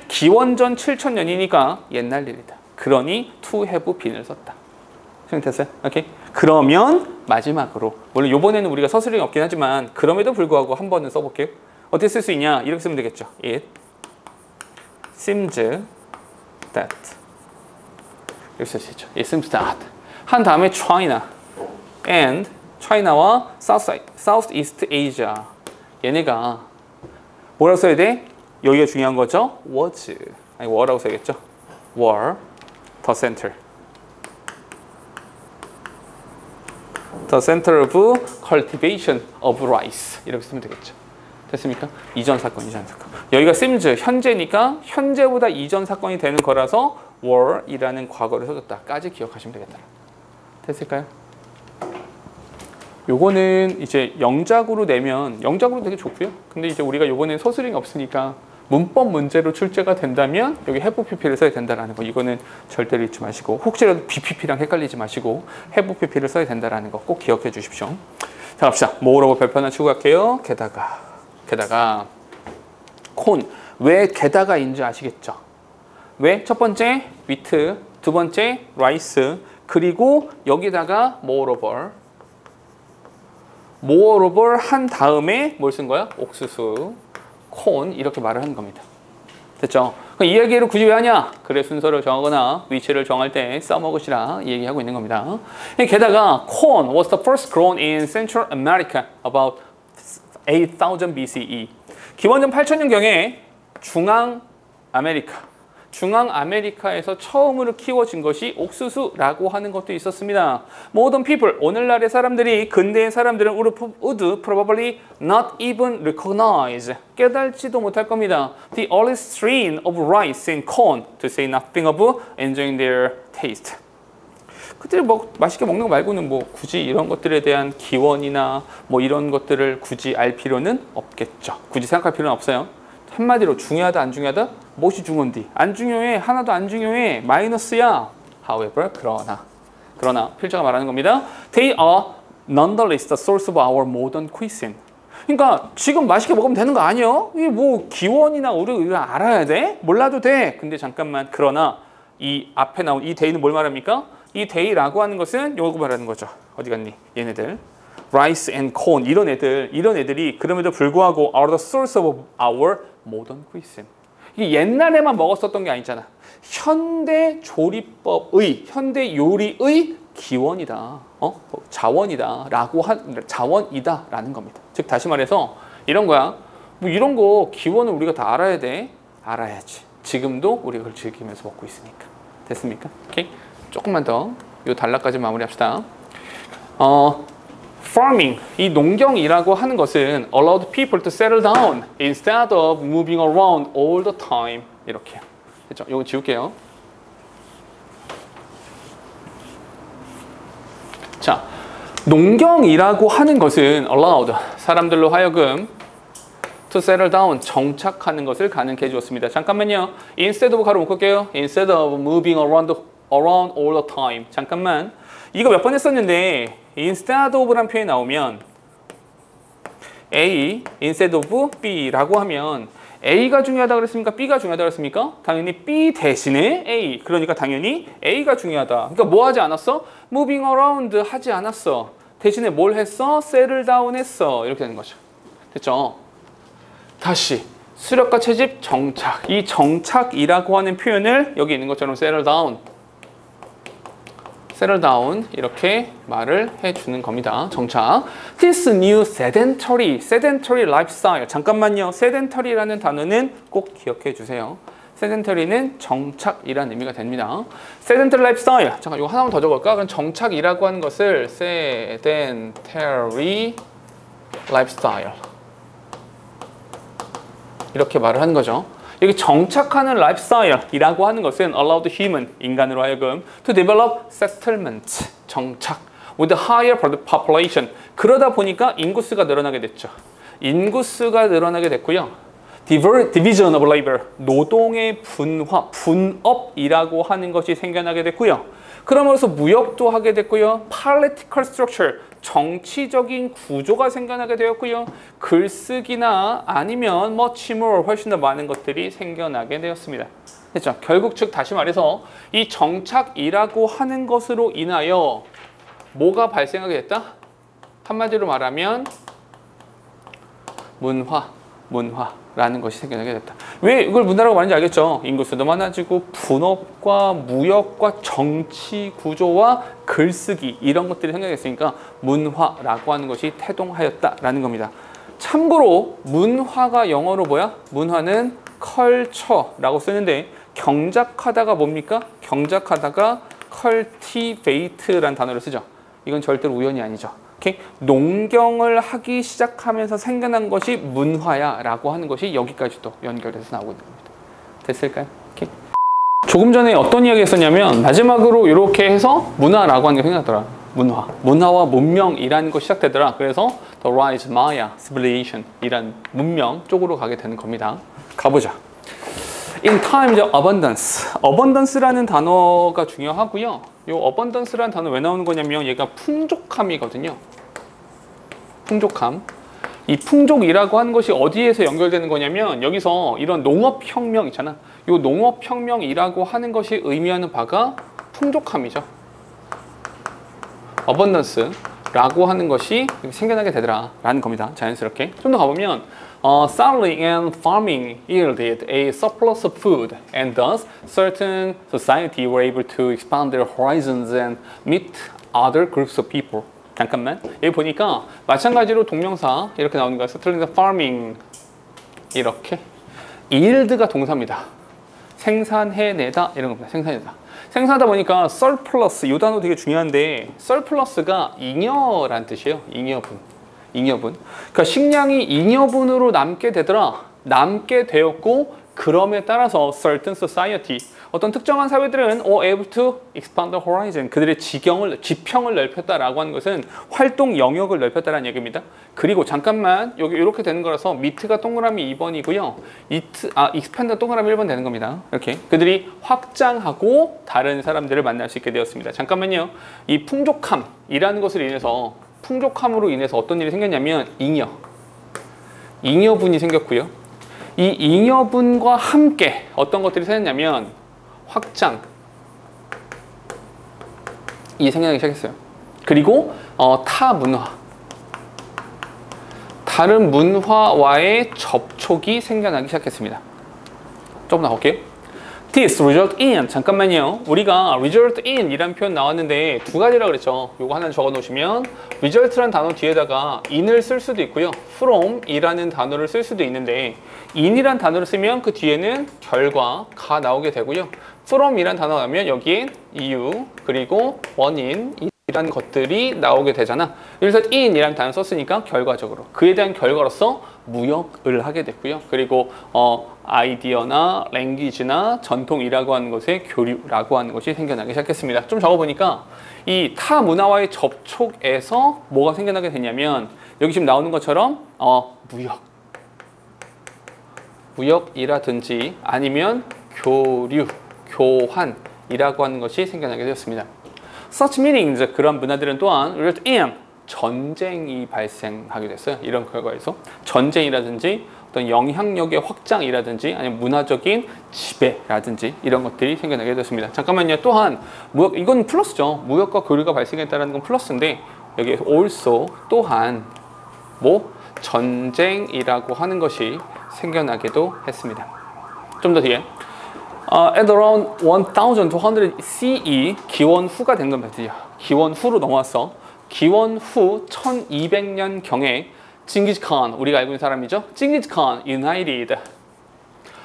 기원전 7000년이니까 옛날 일이다. 그러니 to have been을 썼다. 생각됐어요? 오케이. 그러면 마지막으로, 물론 이번에는 우리가 서술형이 없긴 하지만 그럼에도 불구하고 한 번은 써볼게요. 어떻게 쓸 수 있냐? 이렇게 쓰면 되겠죠. It seems that. 이렇게 쓸 수 있죠. It seems that. 한 다음에 China and China와 Southeast Asia. 얘네가 뭐라고 써야 돼? 여기가 중요한 거죠. Was. 아니, were라고 써야겠죠. Were the center. The center of cultivation of rice. 이렇게 쓰면 되겠죠. 됐습니까? 이전 사건, 이전 사건. 여기가 seems, 현재니까 현재보다 이전 사건이 되는 거라서 were이라는 과거를 써줬다까지 기억하시면 되겠다. 됐을까요? 요거는 이제 영작으로 내면 영작으로 되게 좋고요. 근데 이제 우리가 요번엔 서술형이 없으니까 문법 문제로 출제가 된다면 여기 have pp를 써야 된다라는 거, 이거는 절대로 잊지 마시고, 혹시라도 bpp랑 헷갈리지 마시고 have pp를 써야 된다라는 거 꼭 기억해 주십시오. 자, 갑시다. 뭐라고 별표 하나 치고 갈게요. 게다가 콘. 왜 게다가인지 아시겠죠? 왜? 첫 번째 wheat, 두 번째 rice, 그리고 여기다가 moreover 한 다음에 뭘 쓴 거야? 옥수수, 콘, 이렇게 말을 하는 겁니다. 됐죠? 이 이야기를 굳이 왜 하냐? 그래, 순서를 정하거나 위치를 정할 때 써먹으시라 이 얘기하고 있는 겁니다. 게다가 corn was the first grown in Central America about 8000 BCE. 기원전 8000년경에 중앙아메리카에서 처음으로 키워진 것이 옥수수라고 하는 것도 있었습니다. Modern people, 오늘날의 사람들이, 근대의 사람들은 would probably not even recognize, 깨달지도 못할 겁니다. The early strain of rice and corn, to say nothing of enjoying their taste. 그때 뭐 맛있게 먹는 거 말고는 뭐 굳이 이런 것들에 대한 기원이나 뭐 이런 것들을 굳이 알 필요는 없겠죠. 굳이 생각할 필요는 없어요. 한마디로 중요하다 안 중요하다? 무엇이 중요한디? 안 중요해. 하나도 안 중요해. 마이너스야. However, 그러나 필자가 말하는 겁니다. They are nonetheless the source of our modern cuisine. 그러니까 지금 맛있게 먹으면 되는 거 아니에요? 이게 뭐 기원이나 우리가 알아야 돼? 몰라도 돼. 근데 잠깐만, 그러나 이 앞에 나온 이 they는 뭘 말합니까? 이 they라고 하는 것은 요거 말하는 거죠. 어디 갔니? 얘네들. rice and corn, 이런 애들이 그럼에도 불구하고 are the source of our modern cuisine. 이게 옛날에만 먹었었던 게 아니잖아. 현대 조리법의, 현대 요리의 기원이다. 자원이다라는 겁니다. 즉 다시 말해서 이런 거야. 뭐 이런 거 기원을 우리가 다 알아야 돼. 알아야지. 지금도 우리가 그걸 즐기면서 먹고 있으니까. 됐습니까? 오케이. 조금만 더 요 단락까지 마무리합시다. Farming, 이 농경이라고 하는 것은 allowed people to settle down instead of moving around all the time. 이렇게. 그렇죠? 이거 지울게요. 자, 농경이라고 하는 것은 allowed, 사람들로 하여금 to settle down, 정착하는 것을 가능케 해주었습니다. 잠깐만요. instead of 가로 묶을게요. instead of moving around all the time. 잠깐만. 이거 몇 번 했었는데 instead of란 표현이 나오면 A, instead of B라고 하면 A가 중요하다 그랬습니까? B가 중요하다 그랬습니까? 당연히 B 대신에 A. 그러니까 당연히 A가 중요하다. 그러니까 뭐 하지 않았어? moving around 하지 않았어. 대신에 뭘 했어? settle down 했어. 이렇게 되는 거죠. 됐죠? 다시 수력과 채집, 정착. 이 정착이라고 하는 표현을 여기 있는 것처럼 settle down 이렇게 말을 해주는 겁니다. 정착. This new sedentary lifestyle. 잠깐만요. sedentary라는 단어는 꼭 기억해 주세요. sedentary는 정착이라는 의미가 됩니다. sedentary lifestyle. 잠깐 이거 하나만 더 적을까? 그럼 정착이라고 하는 것을 sedentary lifestyle 이렇게 말을 하는 거죠. 여기 정착하는 lifestyle이라고 하는 것은 allowed human, 인간으로 하여금 to develop settlement, 정착 with a higher population. 그러다 보니까 인구수가 늘어나게 됐죠. 인구수가 늘어나게 됐고요. division of labor, 노동의 분화, 분업이라고 하는 것이 생겨나게 됐고요. 그러면서 무역도 하게 됐고요. political structure, 정치적인 구조가 생겨나게 되었고요. 글쓰기나 아니면 much more, 훨씬 더 많은 것들이 생겨나게 되었습니다. 됐죠? 결국 즉 다시 말해서 이 정착이라고 하는 것으로 인하여 뭐가 발생하게 됐다? 한마디로 말하면 문화라는 것이 생겨나게 됐다. 왜 이걸 문화라고 말하는지 알겠죠? 인구수도 많아지고 분업과 무역과 정치 구조와 글쓰기 이런 것들이 생겨났으니까 문화라고 하는 것이 태동하였다라는 겁니다. 참고로 문화가 영어로 뭐야? 문화는 culture라고 쓰는데 경작하다가 뭡니까? 경작하다가 cultivate라는 단어를 쓰죠. 이건 절대로 우연이 아니죠. 오케이? 농경을 하기 시작하면서 생겨난 것이 문화야라고 하는 것이 여기까지도 연결해서 나오고 있는 겁니다. 됐을까요? 오케이? 조금 전에 어떤 이야기 했었냐면 마지막으로 이렇게 해서 문화라고 하는 게 생각나더라. 문화와 문명이라는 것이 시작되더라. 그래서 The Rise of Maya Civilization 이란 문명 쪽으로 가게 되는 겁니다. 가보자. In times of abundance. abundance라는 단어가 중요하고요. 이 abundance라는 단어 왜 나오는 거냐면 얘가 풍족함이거든요. 풍족함. 이 풍족이라고 하는 것이 어디에서 연결되는 거냐면 여기서 이런 농업혁명 있잖아. 이 농업혁명이라고 하는 것이 의미하는 바가 풍족함이죠. abundance라고 하는 것이 생겨나게 되더라라는 겁니다. 자연스럽게. 좀 더 가보면 settling and farming yielded a surplus of food, and thus certain society were able to expand their horizons and meet other groups of people. 잠깐만. 여기 보니까 마찬가지로 동명사 이렇게 나오는 거야. settling and farming 이렇게. yield가 동사입니다. 생산해내다 이런 겁니다. 생산해내다. 생산하다 보니까 surplus 이 단어 되게 중요한데 surplus가 잉여란 뜻이에요. 잉여분. 그러니까 식량이 잉여분으로 남게 되더라. 남게 되었고 그럼에 따라서 certain society 어떤 특정한 사회들은 able to expand the horizon 그들의 지평을 넓혔다라고 하는 것은 활동 영역을 넓혔다라는 얘기입니다. 그리고 잠깐만 여기 이렇게 되는 거라서 meet가 동그라미 2번이고요. expand가 동그라미 1번 되는 겁니다. 이렇게 그들이 확장하고 다른 사람들을 만날 수 있게 되었습니다. 잠깐만요. 이 풍족함이라는 것을 인해서 풍족함으로 인해서 어떤 일이 생겼냐면 잉여분이 생겼고요. 이 잉여분과 함께 어떤 것들이 생겼냐면 확장이 생겨나기 시작했어요. 그리고 타문화, 다른 문화와의 접촉이 생겨나기 시작했습니다. 조금 나올게요. This result in 잠깐만요. 우리가 result in 이란 표현 나왔는데 두 가지라 그랬죠. 요거 하나 적어 놓으시면 result란 단어 뒤에다가 in을 쓸 수도 있고요. from 이라는 단어를 쓸 수도 있는데 in이란 단어를 쓰면 그 뒤에는 결과가 나오게 되고요. from 이란 단어가 나오면 여기엔 이유 그리고 원인 이란 것들이 나오게 되잖아. 그래서 in 이라는 단어 썼으니까 결과적으로 그에 대한 결과로서 무역을 하게 됐고요. 그리고 아이디어나 랭귀지나 전통이라고 하는 것의 교류라고 하는 것이 생겨나기 시작했습니다. 좀 적어보니까 이 타 문화와의 접촉에서 뭐가 생겨나게 되냐면 여기 지금 나오는 것처럼 무역이라든지 아니면 교류, 교환이라고 하는 것이 생겨나게 되었습니다. Such meanings, 그런 문화들은 또한 result in 전쟁이 발생하게 됐어요. 이런 결과에서 전쟁이라든지 어떤 영향력의 확장이라든지 아니면 문화적인 지배라든지 이런 것들이 생겨나게 됐습니다. 잠깐만요. 또한 무역 이건 플러스죠. 무역과 교류가 발생했다는 건 플러스인데 여기 also 또한 뭐 전쟁이라고 하는 것이 생겨나기도 했습니다. 좀 더 뒤에 at around 1200 CE 기원 후가 된 겁니다. 드디어. 기원 후로 넘어왔어. 기원 후 1200년 경에 징기즈칸 우리가 알고 있는 사람이죠. 징기즈칸 united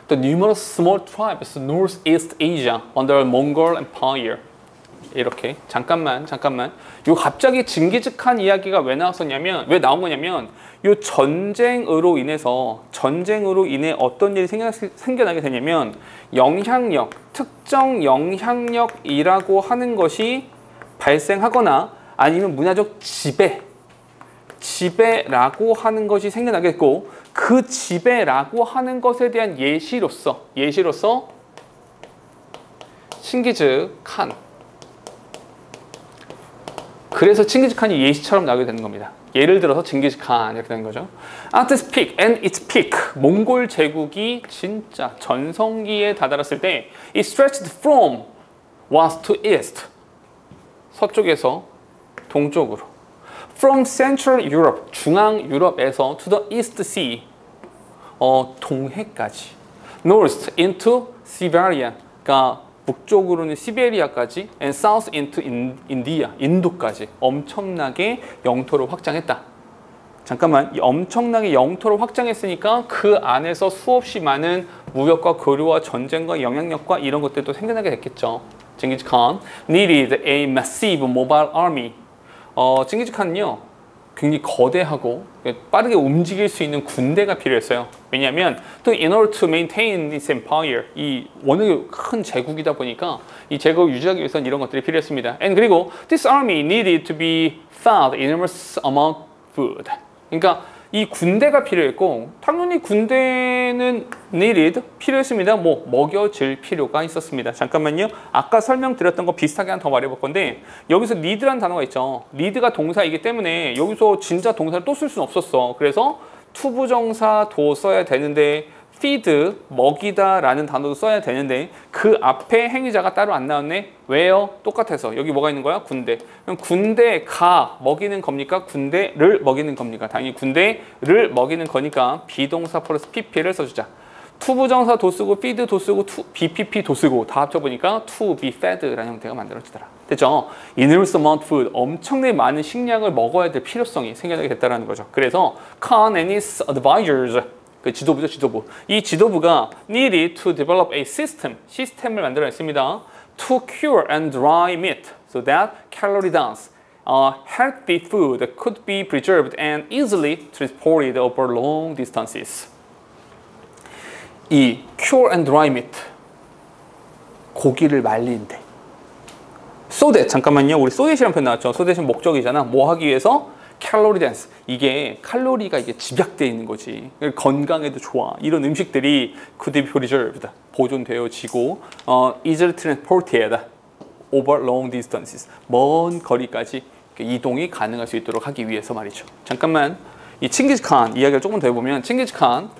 the numerous small tribes northeast Asia under Mongol Empire. 이렇게 잠깐만 요 갑자기 징기즈칸 이야기가 왜 나왔었냐면 왜 나온 거냐면 요 전쟁으로 인해 어떤 일이 생겨나게 되냐면 영향력 특정 영향력이라고 하는 것이 발생하거나 아니면 문화적 지배라고 하는 것이 생겨나겠고 그 집에라고 하는 것에 대한 예시로서 칭기즈 칸. 그래서 칭기즈 칸이 예시처럼 나오게 되는 겁니다. 예를 들어서 칭기즈 칸 이렇게 되는 거죠. At its peak and its peak. 몽골 제국이 진짜 전성기에 다다랐을 때 it stretched from west to east. 서쪽에서 동쪽으로. From Central Europe, 중앙 유럽에서 to the East Sea, 동해까지. North into Siberia, 그러니까 북쪽으로는 시베리아까지, and south into India, 인도까지 엄청나게 영토를 확장했다. 잠깐만, 이 엄청나게 영토를 확장했으니까 그 안에서 수없이 많은 무역과 교류와 전쟁과 영향력과 이런 것들도 생겨나게 됐겠죠. 징기즈 칸 needed a massive mobile army. 징기즈 칸은요 굉장히 거대하고 빠르게 움직일 수 있는 군대가 필요했어요. 왜냐하면 또 in order to maintain this empire, 이 워낙에 큰 제국이다 보니까 이 제국을 유지하기 위해서는 이런 것들이 필요했습니다. And 그리고 this army needed to be fed enormous amount of food. 그러니까 이 군대가 필요했고 당연히 군대는 needed 필요했습니다. 뭐 먹여질 필요가 있었습니다. 잠깐만요. 아까 설명드렸던 거 비슷하게 하나 더 말해볼 건데 여기서 need라는 단어가 있죠. need가 동사이기 때문에 여기서 진짜 동사를 또 쓸 수는 없었어. 그래서 투부정사 도 써야 되는데 feed, 먹이다 라는 단어도 써야 되는데 그 앞에 행위자가 따로 안 나왔네. 왜요? 똑같아서. 여기 뭐가 있는 거야? 군대. 그럼 군대가 먹이는 겁니까? 군대를 먹이는 겁니까? 당연히 군대를 먹이는 거니까 비동사 플러스 pp를 써주자. 투부정사 도 쓰고 feed 도 쓰고 bpp 도 쓰고 다 합쳐보니까 to be fed 라는 형태가 만들어지더라. 됐죠? enormous amount of food, 엄청나게 많은 식량을 먹어야 될 필요성이 생겨나게 됐다는 거죠. 그래서 Khan and his advisors, 그 지도부죠, 지도부. 이 지도부가 needed to develop a system, 시스템을 만들어냈습니다. To cure and dry meat so that calorie dense, healthy food could be preserved and easily transported over long distances. 이 cure and dry meat, 고기를 말린대. So that, 잠깐만요. 우리 so that이라는 표현 나왔죠. so that은 목적이잖아. 뭐 하기 위해서? 칼로리 댄스. 이게 칼로리가 이게 집약되어 있는 거지. 건강에도 좋아. 이런 음식들이 could be preserved, 보존되어지고 easily transported over long distances, 먼 거리까지 이동이 가능할 수 있도록 하기 위해서 말이죠. 잠깐만, 이 칭기즈 칸 이야기를 조금 더 해보면 칭기즈 칸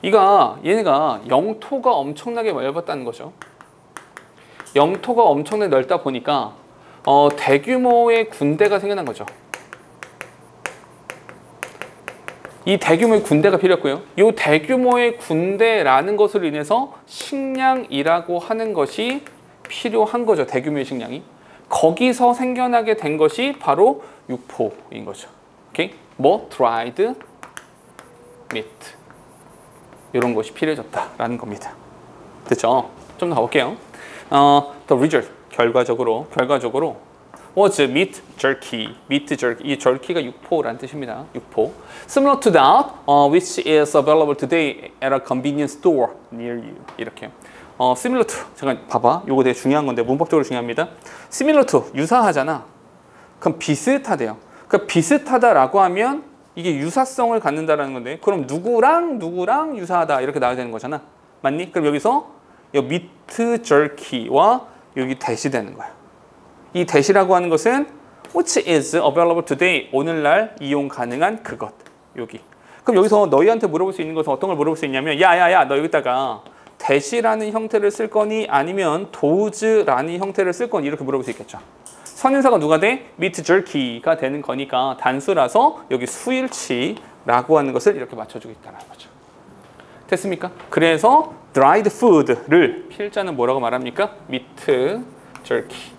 얘네가 영토가 엄청나게 넓었다는 거죠. 영토가 엄청나게 넓다 보니까 대규모의 군대가 생겨난 거죠. 이 대규모의 군대가 필요했고요. 이 대규모의 군대라는 것으로 인해서 식량이라고 하는 것이 필요한 거죠. 대규모의 식량이. 거기서 생겨나게 된 것이 바로 육포인 거죠. 오케이? 뭐? dried meat. 이런 것이 필요해졌다라는 겁니다. 됐죠? 좀 더 가볼게요. The result. 결과적으로 was meat jerky. meat jerky. 이 jerky가 육포라는 뜻입니다. 육포. Similar to that, which is available today at a convenience store near you. 이렇게. Similar to. 잠깐 봐봐. 이거 되게 중요한 건데 문법적으로 중요합니다. Similar to. 유사하잖아. 그럼 비슷하대요. 그러니까 비슷하다라고 하면 이게 유사성을 갖는다라는 건데 그럼 누구랑 유사하다 이렇게 나와야 되는 거잖아. 맞니? 그럼 여기서 이 meat jerky와 여기 대시되는 거야. 이 대시라고 하는 것은 which is available today, 오늘날 이용 가능한 그것. 여기. 그럼 여기서 너희한테 물어볼 수 있는 것은 어떤 걸 물어볼 수 있냐면 야야야 너 여기다가 대시라는 형태를 쓸 거니 아니면 does라는 형태를 쓸 거니 이렇게 물어볼 수 있겠죠. 선인사가 누가 돼? meat jerky가 되는 거니까 단수라서 여기 수일치라고 하는 것을 이렇게 맞춰주고 있다는 거죠. 됐습니까? 그래서 dried food를 필자는 뭐라고 말합니까? meat jerky.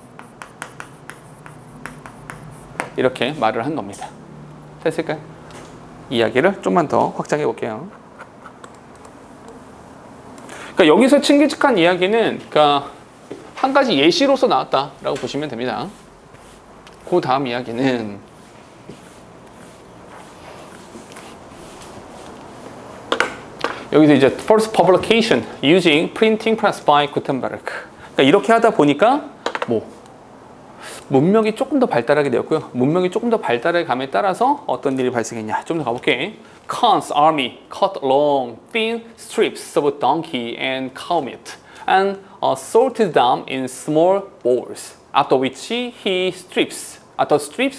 이렇게 말을 한 겁니다. 됐을까요? 이야기를 좀만 더 확장해 볼게요. 그러니까 여기서 칭기즈칸 이야기는 그러니까 한 가지 예시로서 나왔다라고 보시면 됩니다. 그 다음 이야기는 여기서 이제 first publication using printing press by Gutenberg. 그러니까 이렇게 하다 보니까 뭐 문명이 조금 더 발달하게 되었고요. 문명이 조금 더 발달해 감에 따라서 어떤 일이 발생했냐. 좀 더 가볼게. Khan's army cut long thin strips of donkey and cow meat and salted them in small bowls. After which the strips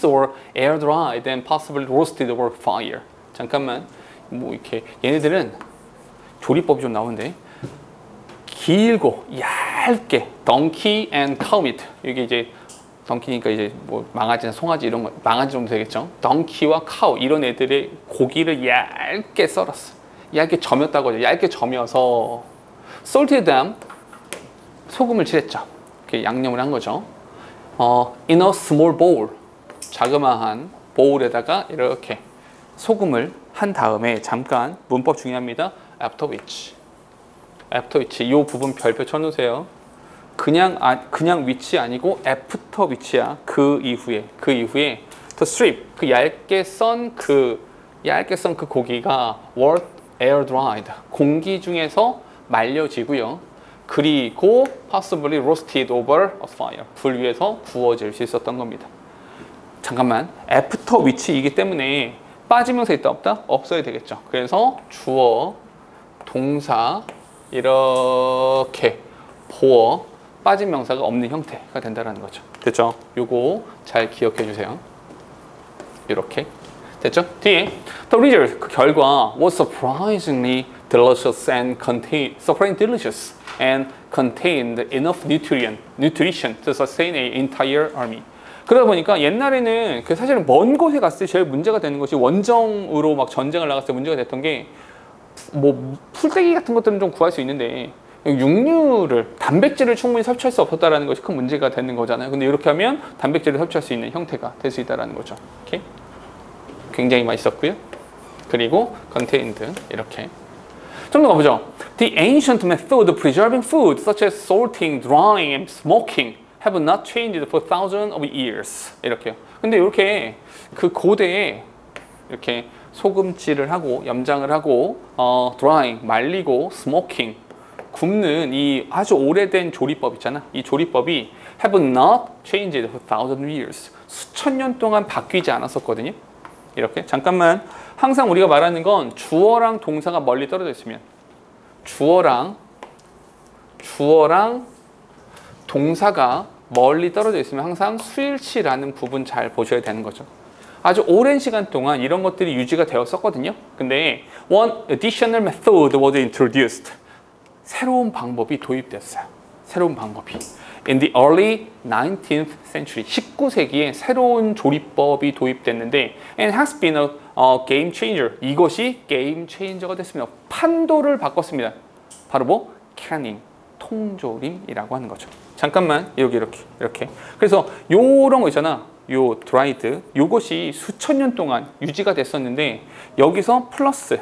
were air dried and possibly roasted over fire. 잠깐만. 뭐 이렇게 얘네들은 조리법이 좀 나오는데 길고 얇게 donkey and cow meat. 이게 이제 덩키니까 이제 뭐 망아지나 송아지 이런 거 망아지 정도 되겠죠. 덩키와 카우 이런 애들의 고기를 얇게 썰었어. 얇게 점였다고 하죠. 얇게 점여서 salted them 소금을 칠했죠. 이렇게 양념을 한 거죠. In a small bowl 자그마한 보울에다가 이렇게 소금을 한 다음에 잠깐 문법 중요합니다. After which 이 부분 별표 쳐놓으세요. 그냥 which 아니고 after which야. 그 이후에 the strip 그 얇게 썬 그 고기가 were air dried 공기 중에서 말려지고요. 그리고 possibly roasted over a fire 불 위에서 구워질 수 있었던 겁니다. 잠깐만 after which이기 때문에 빠지면서 있다 없다? 없어야 되겠죠. 그래서 주어 동사 이렇게 보어 빠진 명사가 없는 형태가 된다는 거죠. 됐죠? 요거 잘 기억해 주세요. 이렇게 됐죠? 뒤에 the result 그 결과 was surprisingly delicious and contained enough nutrition to sustain an entire army. 그러다 보니까 옛날에는 그 사실은 먼 곳에 갔을 때 제일 문제가 되는 것이 원정으로 막 전쟁을 나갔을 때 문제가 됐던 게 뭐 풀떼기 같은 것들은 좀 구할 수 있는데 육류를 단백질을 충분히 섭취할 수 없었다라는 것이 큰 문제가 되는 거잖아요. 근데 이렇게 하면 단백질을 섭취할 수 있는 형태가 될 수 있다라는 거죠. 이렇게 굉장히 맛있었고요. 그리고 contained 이렇게 좀 더 가보죠. The ancient method of preserving food, such as salting, drying, and smoking, have not changed for thousands of years. 이렇게요. 근데 이렇게 그 고대에 이렇게 소금질을 하고 염장을 하고 drying 말리고 smoking 굽는 이 아주 오래된 조리법 있잖아. 이 조리법이 have not changed for thousands of years. 수천 년 동안 바뀌지 않았었거든요. 이렇게 잠깐만 항상 우리가 말하는 건 주어랑 동사가 멀리 떨어져 있으면 주어랑 동사가 멀리 떨어져 있으면 항상 수일치라는 부분 잘 보셔야 되는 거죠. 아주 오랜 시간 동안 이런 것들이 유지가 되었었거든요. 근데 one additional method was introduced. 새로운 방법이 도입됐어요. 새로운 방법이. In the early 19th century, 19세기에 새로운 조리법이 도입됐는데 and has been a game changer. 이것이 게임 체인저가 됐습니다. 판도를 바꿨습니다. 바로 뭐? canning, 통조림이라고 하는 거죠. 잠깐만 여기 이렇게. 그래서 요런 거 있잖아. 요 dried 요것이 수천 년 동안 유지가 됐었는데 여기서 플러스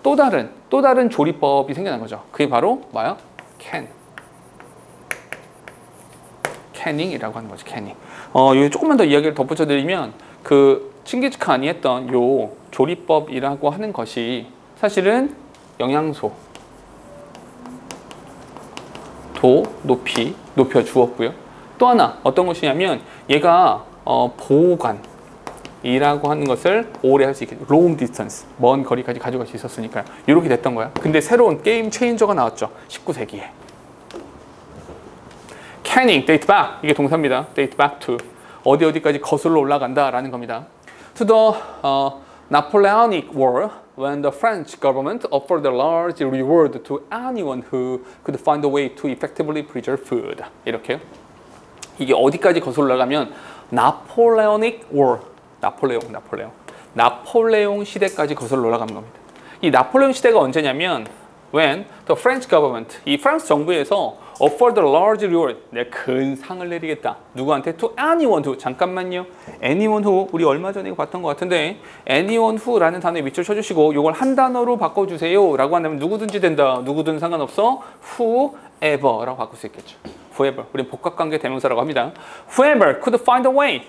또 다른 조리법이 생겨난 거죠. 그게 바로 뭐야? cannings이라고 하는 거죠. canning. 여기 조금만 더 이야기를 덧붙여 드리면 그 칭기즈칸이 했던 요 조리법이라고 하는 것이 사실은 영양소 도 높여 주었고요. 또 하나 어떤 것이냐면 얘가 보관이라고 하는 것을 오래 할 수 있게 long distance 먼 거리까지 가져갈 수 있었으니까요. 이렇게 됐던 거야. 근데 새로운 게임 체인저가 나왔죠. 19세기에. canning, date back 이게 동사입니다. date back to 어디까지 거슬러 올라간다라는 겁니다. To the Napoleonic War, when the French government offered a large reward to anyone who could find a way to effectively preserve food. 이렇게요. 이게 어디까지 거슬러 올라가면 Napoleonic War, 나폴레옹 시대까지 거슬러 올라가는 겁니다. 이 나폴레옹 시대가 언제냐면 when the French government, 이 프랑스 정부에서 offered a large reward, 내가 큰 상을 내리겠다. 누구한테? To anyone who, 잠깐만요. anyone who, 우리 얼마 전에 봤던 것 같은데 anyone who라는 단어에 밑줄 쳐주시고 이걸 한 단어로 바꿔주세요 라고 한다면 누구든지 된다. 누구든 상관없어. whoever라고 바꿀 수 있겠죠. whoever, 우리 복합관계 대명사라고 합니다. whoever could find a way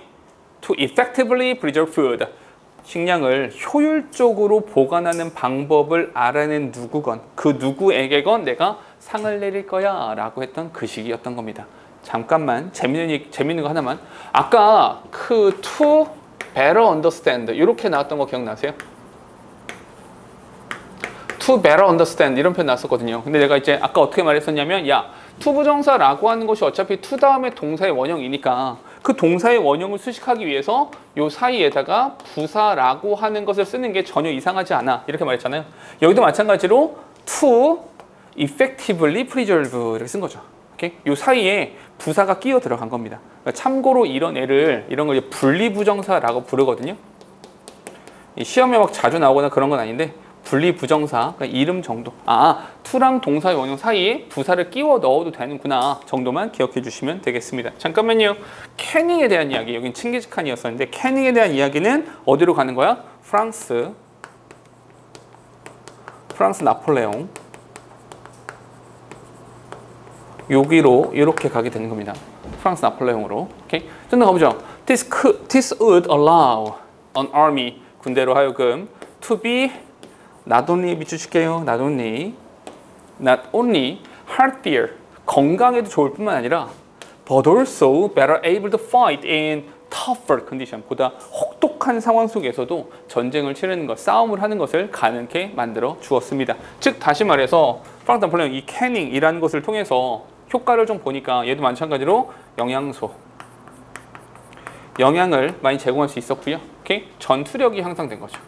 to effectively preserve food. 식량을 효율적으로 보관하는 방법을 알아낸 누구건 그 누구에게건 내가 상을 내릴 거야 라고 했던 그 시기였던 겁니다. 잠깐만 재밌는 거 하나만. 아까 그 to better understand 이렇게 나왔던 거 기억나세요? to better understand 이런 표현 나왔었거든요. 근데 내가 이제 아까 어떻게 말했었냐면 야, to 부정사라고 하는 것이 어차피 to 다음에 동사의 원형이니까 그 동사의 원형을 수식하기 위해서 요 사이에다가 부사라고 하는 것을 쓰는 게 전혀 이상하지 않아. 이렇게 말했잖아요. 여기도 마찬가지로 to effectively preserve 이렇게 쓴 거죠. 오케이? 요 사이에 부사가 끼어 들어간 겁니다. 그러니까 참고로 이런 걸 분리부정사라고 부르거든요. 이 시험에 막 자주 나오거나 그런 건 아닌데 분리부정사, 그러니까 이름 정도. to랑 동사의 원형 사이에 부사를 끼워 넣어도 되는구나 정도만 기억해 주시면 되겠습니다. 잠깐만요. 캐닝에 대한 이야기, 여긴 칭기즈칸이었었는데 캐닝에 대한 이야기는 어디로 가는 거야? 프랑스 나폴레옹. 여기로 이렇게 가게 되는 겁니다. 프랑스 나폴레옹으로. 오케이? 좀 더 가보죠. This would allow an army, 군대로 하여금 to be not only 비추실게요. not only healthier, 건강에도 좋을 뿐만 아니라 but also better able to fight in tougher condition, 보다 혹독한 상황 속에서도 전쟁을 치르는 것, 싸움을 하는 것을 가능케 만들어 주었습니다. 즉 다시 말해서 프랑스 나폴레옹 이 캐닝이라는 것을 통해서 효과를 좀 보니까 얘도 마찬가지로 영양을 많이 제공할 수 있었고요. 오케이? 전투력이 향상된 거죠.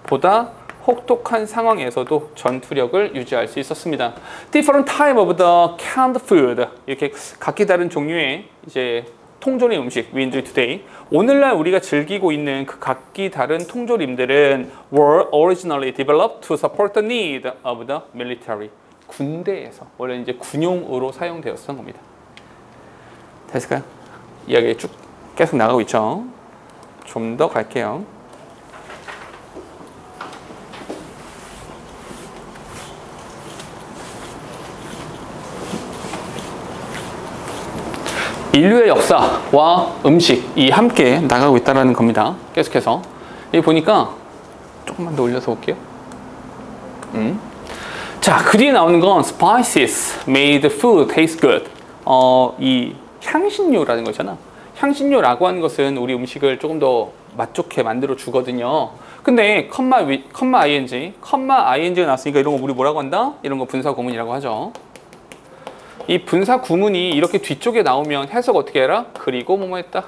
보다 혹독한 상황에서도 전투력을 유지할 수 있었습니다. Different type of the canned food, 이렇게 각기 다른 종류의 이제 통조림 음식, we enjoy today. 오늘날 우리가 즐기고 있는 그 각기 다른 통조림들은 were originally developed to support the need of the military. 군대에서 원래 이제 군용으로 사용되었던 겁니다. 됐을까요? 이야기 쭉 계속 나가고 있죠. 좀 더 갈게요. 인류의 역사와 음식이 함께 나가고 있다는 겁니다. 계속해서 여기 보니까 조금만 더 올려서 볼게요. 자, 그 뒤에 나오는 건 spices made food taste good. 이 향신료라는 거잖아. 향신료라고 하는 것은 우리 음식을 조금 더 맛 좋게 만들어 주거든요. 근데 컴마 ing가 나왔으니까 이런 거 우리 뭐라고 한다? 이런 거 분사 구문이라고 하죠. 이 분사 구문이 이렇게 뒤쪽에 나오면 해석 어떻게 해라? 그리고 뭐뭐 했다.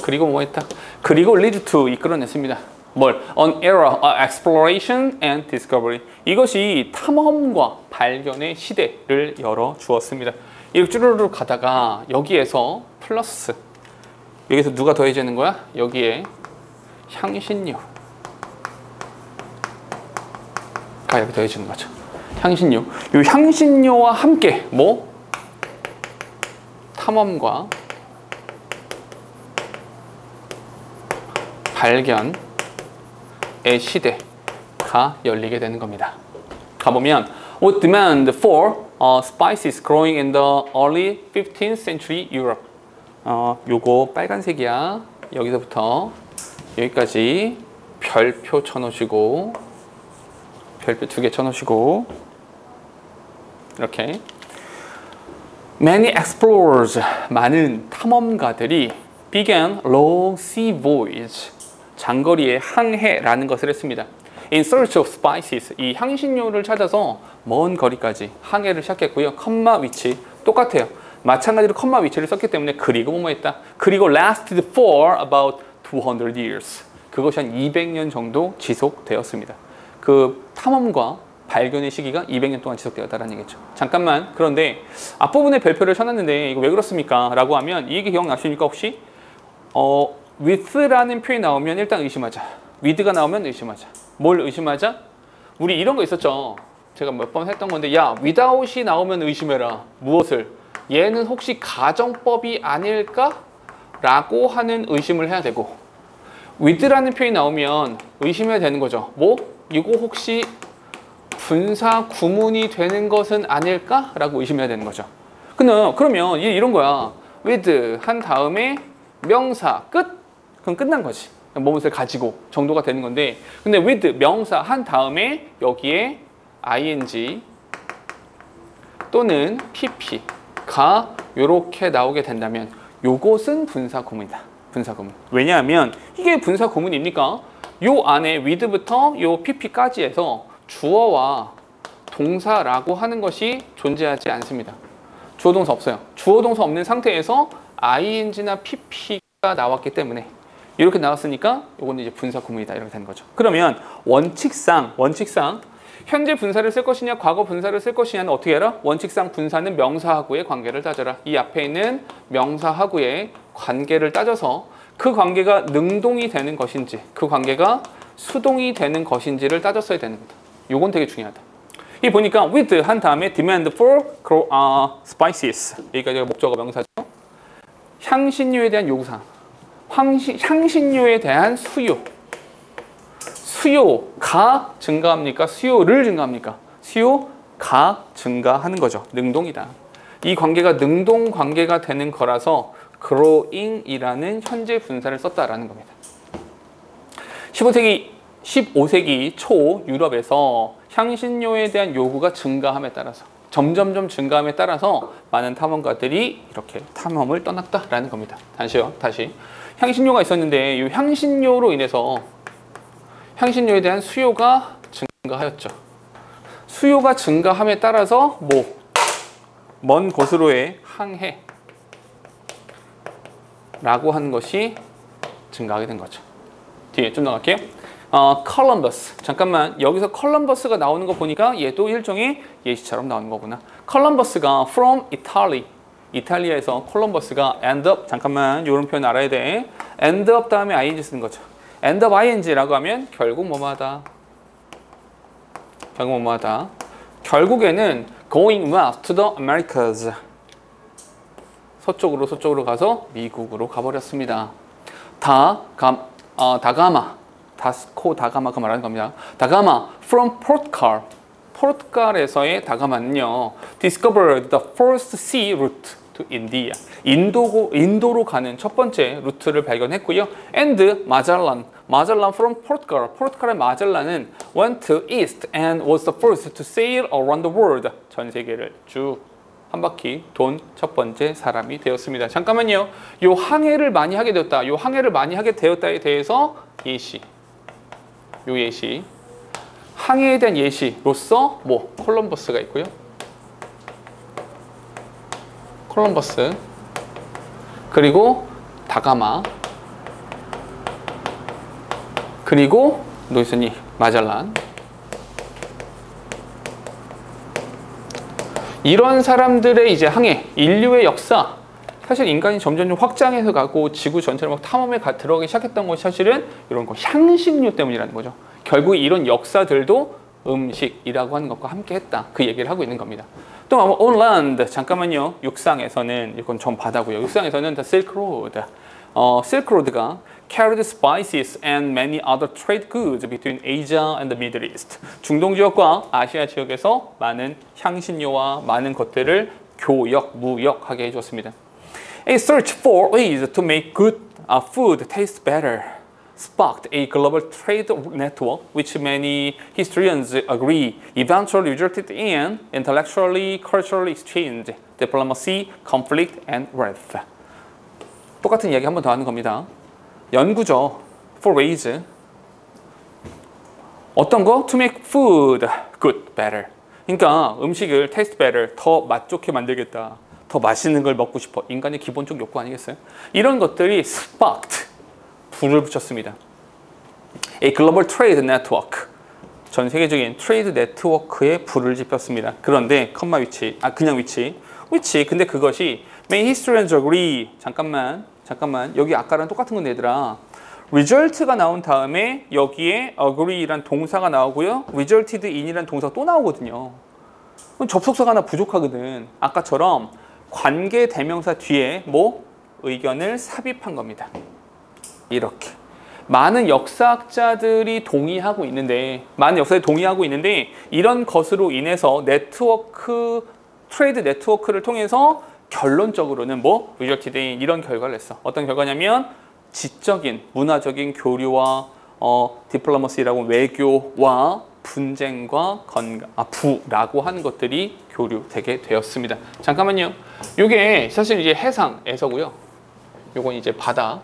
그리고 lead to 이끌어냈습니다. 뭘? An era of exploration and discovery. 이것이 탐험과 발견의 시대를 열어주었습니다. 이렇게 쭈르르 가다가 여기에서 플러스, 여기서 누가 더해지는 거야? 여기에 향신료가 여기 더해지는 거죠. 향신료. 이 향신료와 함께 뭐? 탐험과 발견의 시대가 열리게 되는 겁니다. 가보면 With demand for spices growing in the early 15th century Europe. 요거 빨간색이야. 여기서부터 여기까지 별표 쳐놓으시고, 별표 2개 쳐놓으시고, 이렇게 Many explorers, 많은 탐험가들이 began long sea voyage, 장거리의 항해라는 것을 했습니다. In search of spices, 이 향신료를 찾아서 먼 거리까지 항해를 시작했고요. 컴마 위치 똑같아요. 마찬가지로 컴마 위치를 썼기 때문에 그리고 뭐뭐 했다. 그리고 lasted for about 200 years. 그것이 한 200년 정도 지속되었습니다. 그 탐험과 발견의 시기가 200년 동안 지속되었다는 얘기죠. 잠깐만, 그런데 앞부분에 별표를 쳐놨는데 이거 왜 그렇습니까? 라고 하면 이 얘기 기억나십니까 혹시? with라는 표현이 나오면 일단 의심하자. with가 나오면 의심하자. 뭘 의심하자? 우리 이런 거 있었죠. 제가 몇 번 했던 건데, 야, without이 나오면 의심해라. 무엇을? 얘는 혹시 가정법이 아닐까? 라고 하는 의심을 해야 되고, with라는 표현이 나오면 의심해야 되는 거죠. 뭐? 이거 혹시 분사 구문이 되는 것은 아닐까? 라고 의심해야 되는 거죠. 그러면 이런 거야. with 한 다음에 명사 끝? 그럼 끝난 거지. 무엇을 가지고 정도가 되는 건데, 근데 with 명사 한 다음에 여기에 ing 또는 PP가 이렇게 나오게 된다면 요것은 분사구문이다. 분사구문. 왜냐하면 이게 분사구문입니까? 요 안에 with부터 요 PP까지 해서 주어와 동사라고 하는 것이 존재하지 않습니다. 주어 동사 없어요. 주어 동사 없는 상태에서 ing나 pp가 나왔기 때문에 이렇게 나왔으니까 이거는 이제 분사 구문이다 이렇게 되는 거죠. 그러면 원칙상 현재 분사를 쓸 것이냐 과거 분사를 쓸 것이냐는 어떻게 알아? 원칙상 분사는 명사하고의 관계를 따져라. 이 앞에 있는 명사하고의 관계를 따져서 그 관계가 능동이 되는 것인지 그 관계가 수동이 되는 것인지를 따졌어야 되는 거다. 이건 되게 중요하다. 이 보니까 with 한 다음에 demand for spices 여기까지가 목적어 명사죠. 향신료에 대한 요구사항, 향신료에 대한 수요가 증가합니까? 수요를 증가합니까? 수요가 증가하는 거죠. 능동이다. 이 관계가 능동 관계가 되는 거라서 growing이라는 현재 분사를 썼다라는 겁니다. 15세기 초 유럽에서 향신료에 대한 요구가 증가함에 따라서 점점점 증가함에 따라서 많은 탐험가들이 이렇게 탐험을 떠났다라는 겁니다. 다시 향신료가 있었는데 이 향신료로 인해서 향신료에 대한 수요가 증가하였죠. 수요가 증가함에 따라서 먼 곳으로의 항해 라고 하는 것이 증가하게 된 거죠. 뒤에 좀 나갈게요. 컬럼버스. 잠깐만, 여기서 컬럼버스가 나오는 거 보니까 얘도 일종의 예시처럼 나오는 거구나. 컬럼버스가 from Italy. 이탈리아에서 컬럼버스가 end up. 잠깐만, 이런 표현 알아야 돼. end up 다음에 ing 쓰는 거죠. end up ing라고 하면 결국 뭐뭐하다. 결국에는 going west to the Americas. 서쪽으로 가서 미국으로 가버렸습니다. 다가마가 말하는 겁니다. 다가마 from Portugal. 포르투갈에서의 다가마는요. discovered the first sea route to India. 인도로 가는 첫 번째 루트를 발견했고요. and Magellan from Portugal. 포르투갈의 마젤란은 went east and was the first to sail around the world. 전 세계를 쭉 한 바퀴 돈 첫 번째 사람이 되었습니다. 잠깐만요. 요 항해를 많이 하게 되었다에 대해서 예시. 항해에 대한 예시로서 콜럼버스가 있고요. 콜럼버스. 그리고 다가마. 그리고 노이스니 마젤란. 이런 사람들의 이제 항해, 인류의 역사, 사실 인간이 점점 확장해서 가고 지구 전체를 막 탐험에 들어가기 시작했던 것이 사실은 이런 거 향신료 때문이라는 거죠. 결국 이런 역사들도 음식이라고 하는 것과 함께 했다. 그 얘기를 하고 있는 겁니다. 또 on land, 잠깐만요. 육상에서는 이건 좀 바다고요. 육상에서는 the Silk Road. Silk Road가 carried spices and many other trade goods between Asia and the Middle East. 중동 지역과 아시아 지역에서 많은 향신료와 많은 것들을 무역하게 해줬습니다. A search for ways to make good food taste better sparked a global trade network which many historians agree eventually resulted in intellectually cultural exchange, diplomacy, conflict, and wealth. 똑같은 이야기 한 번 더 하는 겁니다. 연구죠. For ways. 어떤 거? To make food good, better. 그러니까 음식을 taste better, 더 맛 좋게 만들겠다. 더 맛있는 걸 먹고 싶어. 인간의 기본적 욕구 아니겠어요? 이런 것들이 sparked, 불을 붙였습니다. A global trade network. 전 세계적인 트레이드 네트워크에 불을 지폈습니다. 그런데 컴마 위치, 그냥 위치. 근데 그것이 many historians agree. 잠깐만. 여기 아까랑 똑같은 건데 얘들아. result가 나온 다음에 여기에 agree란 동사가 나오고요. resulted in이란 동사가 또 나오거든요. 접속사가 하나 부족하거든. 아까처럼 관계 대명사 뒤에 의견을 삽입한 겁니다. 이렇게. 많은 역사학자들이 동의하고 있는데 이런 것으로 인해서 트레이드 네트워크를 통해서 결론적으로는 resulted in 이런 결과를 냈어. 어떤 결과냐면 지적인, 문화적인 교류와 디플로머시라고 외교와 분쟁과 건강, 부라고 하는 것들이 교류되게 되었습니다. 잠깐만요. 이게 사실 이제 해상에서고요. 요건 이제 바다.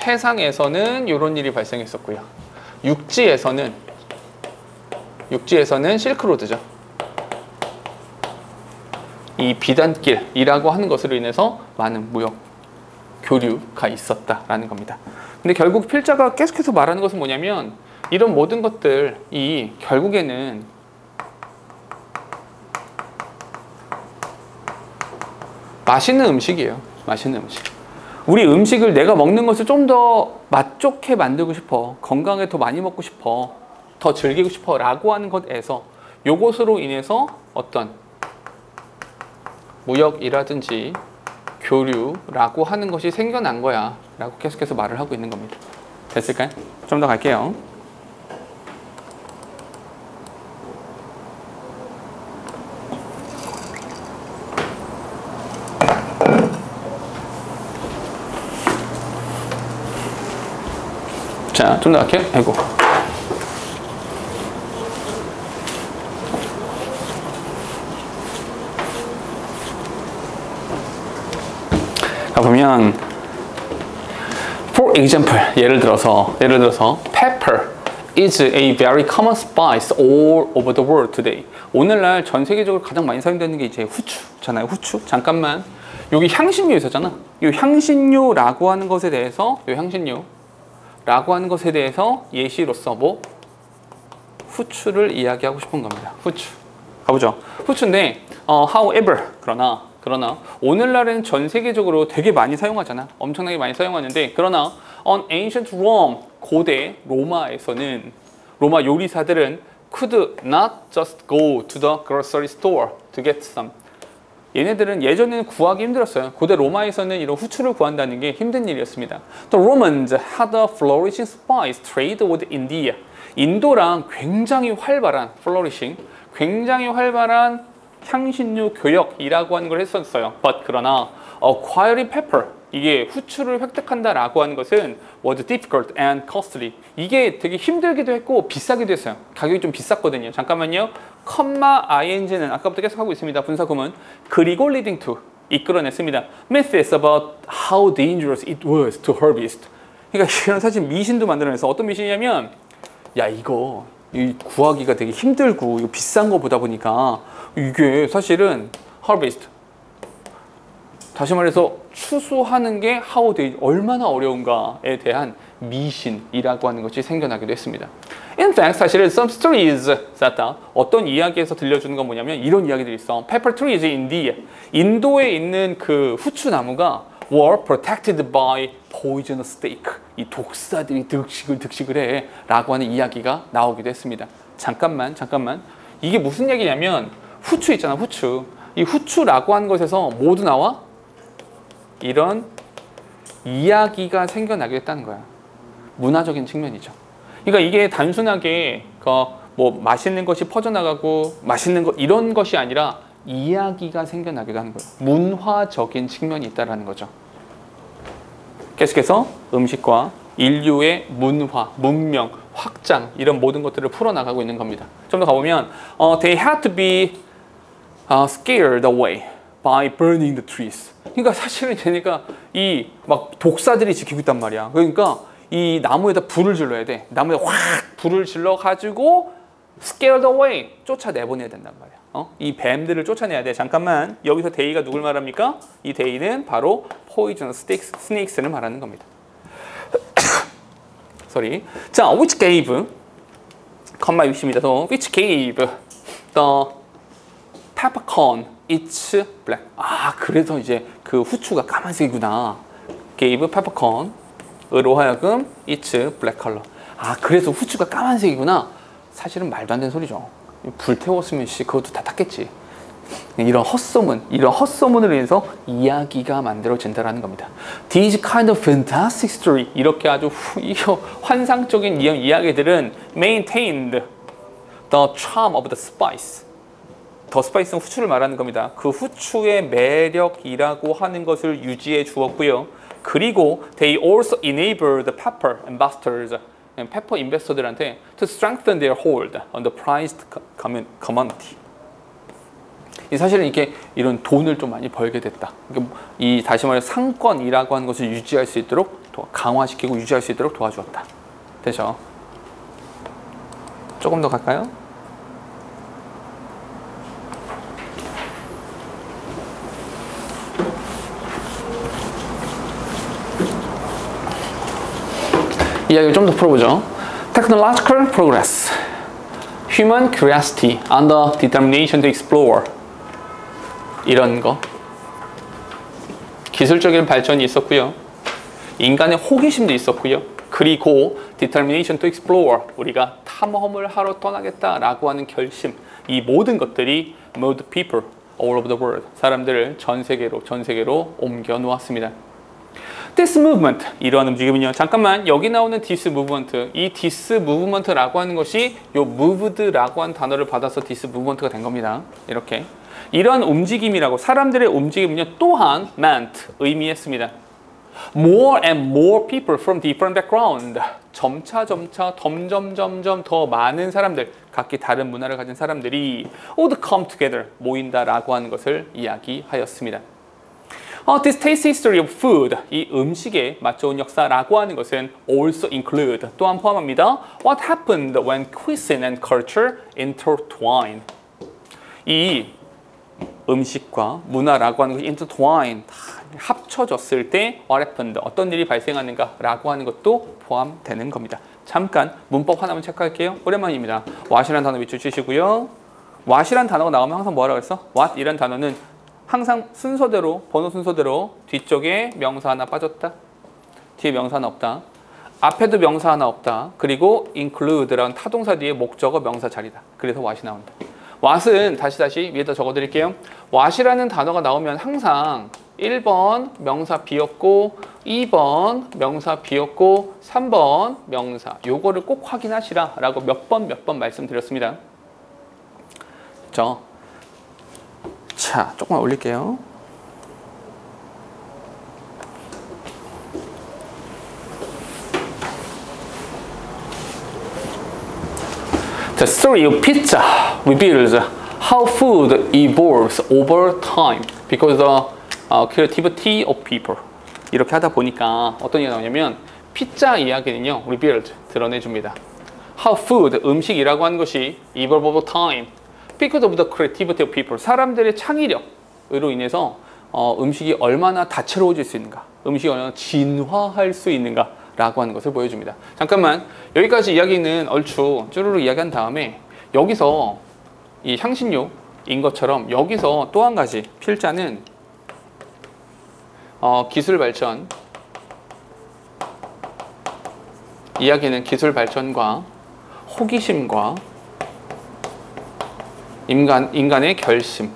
해상에서는 이런 일이 발생했었고요. 육지에서는 실크로드죠. 이 비단길이라고 하는 것으로 인해서 많은 무역 교류가 있었다라는 겁니다. 근데 결국 필자가 계속해서 말하는 것은 뭐냐면 이런 모든 것들이 결국에는 맛있는 음식이에요. 맛있는 음식. 우리 음식을 내가 먹는 것을 좀 더 맛 좋게 만들고 싶어. 건강에 더 많이 먹고 싶어. 더 즐기고 싶어. 라고 하는 것에서 요것으로 인해서 어떤 무역이라든지 교류라고 하는 것이 생겨난 거야. 라고 계속해서 말을 하고 있는 겁니다. 됐을까요? 좀 더 갈게요. 자, 좀 더 갈게요. 아이고. 가보면 for example, 예를 들어서 pepper is a very common spice all over the world today. 오늘날 전 세계적으로 가장 많이 사용되는 게 이제 후추잖아요. 후추. 잠깐만. 여기 향신료 있었잖아. 이 향신료라고 하는 것에 대해서 라고 하는 것에 대해서 예시로서 후추를 이야기하고 싶은 겁니다. 후추. 가보죠. 후추인데 however 그러나 오늘날에는 전 세계적으로 되게 많이 사용하잖아. 엄청나게 많이 사용하는데 그러나 on ancient Rome 고대 로마에서는 로마 요리사들은 could not just go to the grocery store to get some. 얘네들은 예전에는 구하기 힘들었어요. 고대 로마에서는 이런 후추를 구한다는 게 힘든 일이었습니다. The Romans had a flourishing spice trade with India. 인도랑 굉장히 활발한 굉장히 활발한 향신료 교역이라고 하는 걸 했었어요. But 그러나 acquiring pepper, 이게 후추를 획득한다라고 하는 것은 was difficult and costly. 이게 되게 힘들기도 했고 비싸기도 했어요. 가격이 좀 비쌌거든요. 잠깐만요. ing는 아까부터 계속 하고 있습니다. 분사 구문. 그리고 leading to 이끌어냈습니다. Myths about how dangerous it was to harvest. 그러니까 이런 사실 미신도 만들어내서 어떤 미신이냐면 야 이거 구하기가 되게 힘들고 이거 비싼 거 보다 보니까 이게 사실은 harvest 다시 말해서 추수하는 게 얼마나 어려운가에 대한 미신이라고 하는 것이 생겨나기도 했습니다. In fact, 사실은 some stories 어떤 이야기에서 들려주는 건 뭐냐면 이런 이야기들이 있어. Pepper trees in India. 인도에 있는 그 후추 나무가 were protected by poisonous snake. 이 독사들이 득식을 해 라고 하는 이야기가 나오기도 했습니다. 잠깐만. 이게 무슨 얘기냐면 후추 있잖아, 후추. 이 후추라고 하는 것에서 모두 나와? 이런 이야기가 생겨나게 됐다는 거야. 문화적인 측면이죠. 그러니까 이게 단순하게 맛있는 것이 퍼져나가고 맛있는 것 이런 것이 아니라 이야기가 생겨나기도 하는 거예요. 문화적인 측면이 있다라는 거죠. 계속해서 음식과 인류의 문화, 문명, 확장 이런 모든 것들을 풀어나가고 있는 겁니다. 좀 더 가보면 they had to be scared away by burning the trees. 그러니까 사실은 얘네가 이 막 독사들이 지키고 있단 말이야. 그러니까 이 나무에다 불을 질러야 돼. 나무에 확 불을 질러 가지고 scared away 쫓아내보내야 된단 말이야. 이 뱀들을 쫓아내야 돼. 잠깐만. 여기서 데이가 누굴 말합니까? 이 데이는 바로 poisonous snakes를 말하는 겁니다. sorry. 자, which gave 컴마 유시입니다. which gave the peppercorn its black. 그래서 이제 그 후추가 까만색이구나. gave peppercorn으로 하여금 its black color. 그래서 후추가 까만색이구나. 사실은 말도 안 되는 소리죠. 불태웠으면 그것도 다 탔겠지. 이런 헛소문으로 인해서 이야기가 만들어진다라는 겁니다. These kind of fantastic story, 이렇게 아주 환상적인 이야기들은 maintained the charm of the spice. 더 스파이스는 후추를 말하는 겁니다. 그 후추의 매력이라고 하는 것을 유지해 주었고요. 그리고 they also enabled the pepper ambassadors. 페퍼 인베스터들한테 to strengthen their hold on the prized commodity. 이 사실은 이게 이런 돈을 좀 많이 벌게 됐다. 이 다시 말해 상권이라고 하는 것을 유지할 수 있도록 강화시키고 유지할 수 있도록 도와주었다. 되죠? 조금 더 갈까요? 이야기를 좀 더 풀어보죠. Technological progress, human curiosity and the determination to explore. 이런 거. 기술적인 발전이 있었고요. 인간의 호기심도 있었고요. 그리고 determination to explore, 우리가 탐험을 하러 떠나겠다라고 하는 결심. 이 모든 것들이 moved people all over the world, 사람들을 전 세계로 옮겨 놓았습니다. This movement, 이러한 움직임은요. 잠깐만, 여기 나오는 this movement, 이 this movement라고 하는 것이 요 moved라고 한 단어를 받아서 this movement가 된 겁니다. 이렇게. 이러한 움직임이라고, 사람들의 움직임은요. 또한 meant, 의미했습니다. More and more people from different background, 점차 점점 더 많은 사람들, 각기 다른 문화를 가진 사람들이 would come together, 모인다라고 하는 것을 이야기하였습니다. This tasty history of food, 이 음식의 맛 좋은 역사라고 하는 것은 also include, 또한 포함합니다. What happened when cuisine and culture intertwine. 이 음식과 문화라고 하는 것이 intertwine, 합쳐졌을 때 what happened, 어떤 일이 발생하는가라고 하는 것도 포함되는 겁니다. 잠깐 문법 하나만 체크할게요. 오랜만입니다. what이라는 단어 밑줄 치시고요. what이라는 단어가 나오면 항상 뭐라고 했어? what 이라는 단어는 항상 순서대로, 번호 순서대로 뒤쪽에 명사 하나 빠졌다. 뒤에 명사 하나 없다. 앞에도 명사 하나 없다. 그리고 include라는 타동사 뒤에 목적어 명사 자리다. 그래서 what이 나온다. what은 다시 위에다 적어드릴게요. what이라는 단어가 나오면 항상 1번 명사 비었고 2번 명사 비었고 3번 명사, 요거를 꼭 확인하시라 라고 몇 번 말씀드렸습니다. 그렇죠? 자, 조금만 올릴게요. The story of pizza reveals how food evolves over time because the creativity of people. 이렇게 하다 보니까 어떤 얘기가 나오냐면 피자 이야기는요, revealed, 드러내줍니다. How food, 음식이라고 하는 것이 evolve over time because of the creativity of people. 사람들의 창의력으로 인해서 음식이 얼마나 다채로워질 수 있는가, 음식이 얼마나 진화할 수 있는가 라고 하는 것을 보여줍니다. 잠깐만, 여기까지 이야기는 얼추 쭈루루 이야기한 다음에 여기서 이 향신료인 것처럼 여기서 또 한 가지 필자는 기술 발전, 이야기는 기술 발전과 호기심과 인간의 결심,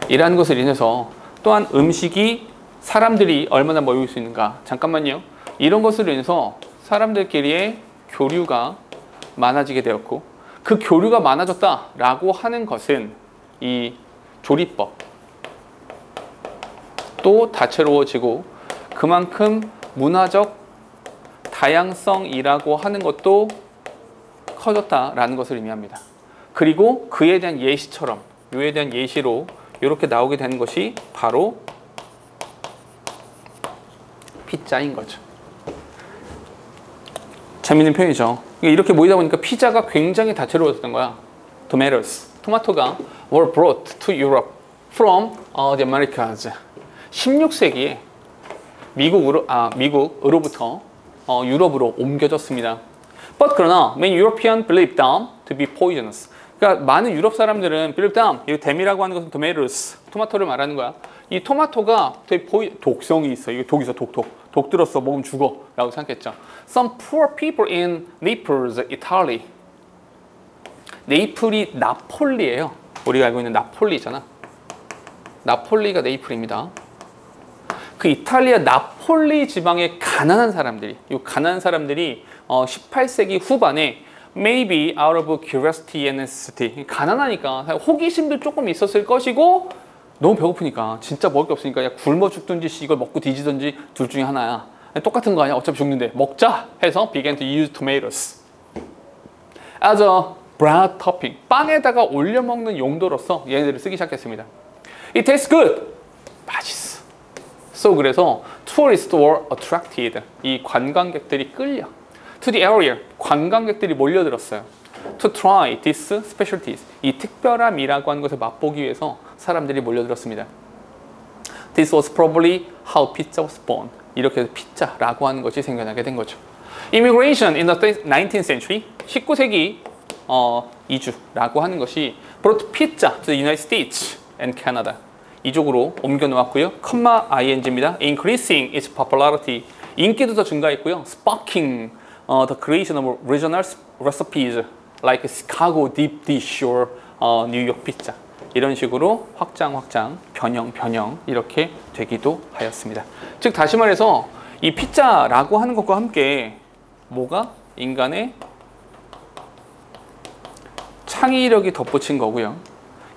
이라는 것을 인해서 또한 음식이 사람들이 얼마나 모일 수 있는가. 잠깐만요. 이런 것으로 인해서 사람들끼리의 교류가 많아지게 되었고, 그 교류가 많아졌다라고 하는 것은 이 조리법 또 다채로워지고 그만큼 문화적 다양성이라고 하는 것도 커졌다라는 것을 의미합니다. 그리고 그에 대한 예시처럼, 요에 대한 예시로 이렇게 나오게 되는 것이 바로 피자인 거죠. 재밌는 표현이죠. 이렇게 모이다 보니까 피자가 굉장히 다채로워졌던 거야. Tomatoes, 토마토가 were brought to Europe from the Americas. 16세기에 미국으로부터 유럽으로 옮겨졌습니다. But 그러나 many Europeans believed them to be poisonous. 그러니까 많은 유럽 사람들은 believed them, 이 댐이라고 하는 것은 tomatoes, 토마토를 말하는 거야. 이 토마토가 되게 독성이 있어. 이게 독 있어, 독 들었어, 먹으면 죽어 라고 생각했죠. Some poor people in Naples, Italy. 네이플이 나폴리예요. 우리가 알고 있는 나폴리잖아. 나폴리가 네이플입니다. 그 이탈리아 나폴리 지방의 가난한 사람들이, 이 가난한 사람들이 18세기 후반에 maybe out of curiosity and necessity, 가난하니까 호기심도 조금 있었을 것이고 너무 배고프니까 진짜 먹을 게 없으니까 야 굶어 죽든지 이걸 먹고 뒤지든지 둘 중에 하나야 똑같은 거 아니야? 어차피 죽는데 먹자 해서 began to use tomatoes as a bread topping. 빵에다가 올려 먹는 용도로서 얘네들을 쓰기 시작했습니다. It tastes good. 맛있어. So 그래서 tourists were attracted. 이 관광객들이 끌려. To the area. 관광객들이 몰려들었어요. To try these specialties. 이 특별함이라고 하는 것을 맛보기 위해서 사람들이 몰려들었습니다. This was probably how pizza was born. 이렇게 해서 피자라고 하는 것이 생겨나게 된 거죠. Immigration in the 19th century. 19세기 이주라고 하는 것이 brought pizza to the United States and Canada. 이쪽으로 옮겨 놓았고요. ing입니다. Increasing its popularity. 인기도 더 증가했고요. Sparking the creation of regional recipes like Chicago deep dish or New York pizza. 이런 식으로 확장, 변형 이렇게 되기도 하였습니다. 즉 다시 말해서 이 피자라고 하는 것과 함께 뭐가 인간의 창의력이 덧붙인 거고요.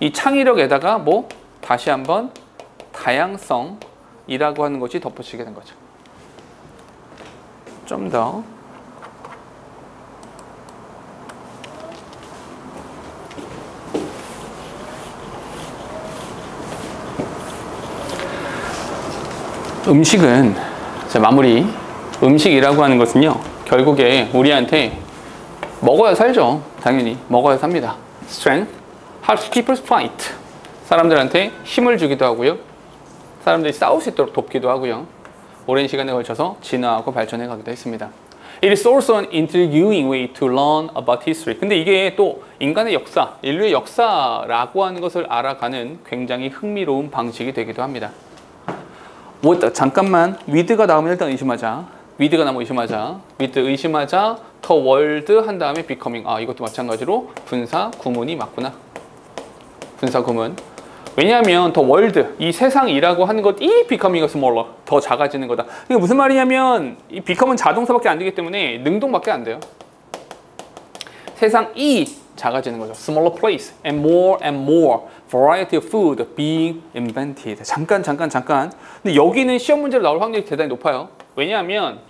이 창의력에다가 뭐 다시 한번 다양성이라고 하는 것이 덧붙이게 된 거죠. 좀 더 음식은 자, 마무리. 음식이라고 하는 것은요. 결국에 우리한테 먹어야 살죠. 당연히 먹어야 삽니다. Strength helps people fight. 사람들한테 힘을 주기도 하고요. 사람들이 싸울 수 있도록 돕기도 하고요. 오랜 시간에 걸쳐서 진화하고 발전해 가기도 했습니다. It is also an intriguing way to learn about history. 근데 이게 또 인간의 역사, 인류의 역사라고 하는 것을 알아가는 굉장히 흥미로운 방식이 되기도 합니다. 잠깐만 with가 나오면 일단 의심하자. with가 나오면 의심하자. with 의심하자. the world 한 다음에 becoming. 이것도 마찬가지로 분사 구문이 맞구나. 분사 구문. 왜냐하면 the world 이 세상이라고 하는 것 이 becoming smaller 더 작아지는 거다. 이게 무슨 말이냐면 이 become은 자동사밖에 안 되기 때문에 능동밖에 안 돼요. 세상이 작아지는 거죠. Smaller place and more variety of food being invented. 잠깐. 근데 여기는 시험 문제로 나올 확률이 대단히 높아요. 왜냐하면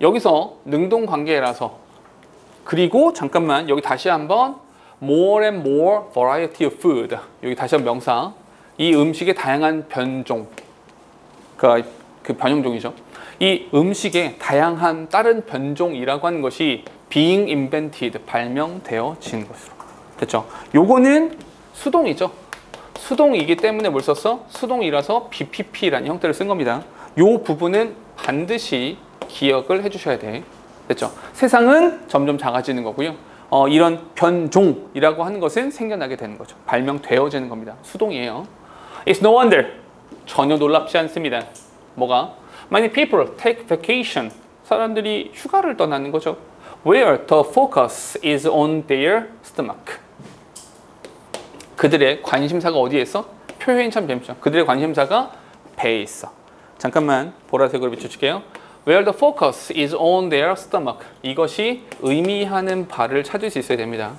여기서 능동 관계라서. 그리고 잠깐만 여기 다시 한번 more and more variety of food. 여기 다시 한번 명사. 이 음식의 다양한 변종. 그 변형종이죠. 이 음식의 다양한 다른 변종이라고 하는 것이 being invented, 발명되어진 것으로. 됐죠? 요거는 수동이죠. 수동이기 때문에 뭘 썼어? 수동이라서 BPP라는 형태를 쓴 겁니다. 요 부분은 반드시 기억을 해주셔야 돼. 됐죠? 세상은 점점 작아지는 거고요. 이런 변종이라고 하는 것은 생겨나게 되는 거죠. 발명되어지는 겁니다. 수동이에요. It's no wonder. 전혀 놀랍지 않습니다. 뭐가? Many people take vacation. 사람들이 휴가를 떠나는 거죠. Where the focus is on their stomach. 그들의 관심사가 어디에 있어? 표현이 참 재밌죠. 그들의 관심사가 배에 있어. 잠깐만 보라색으로 비춰줄게요. Where the focus is on their stomach. 이것이 의미하는 바를 찾을 수 있어야 됩니다.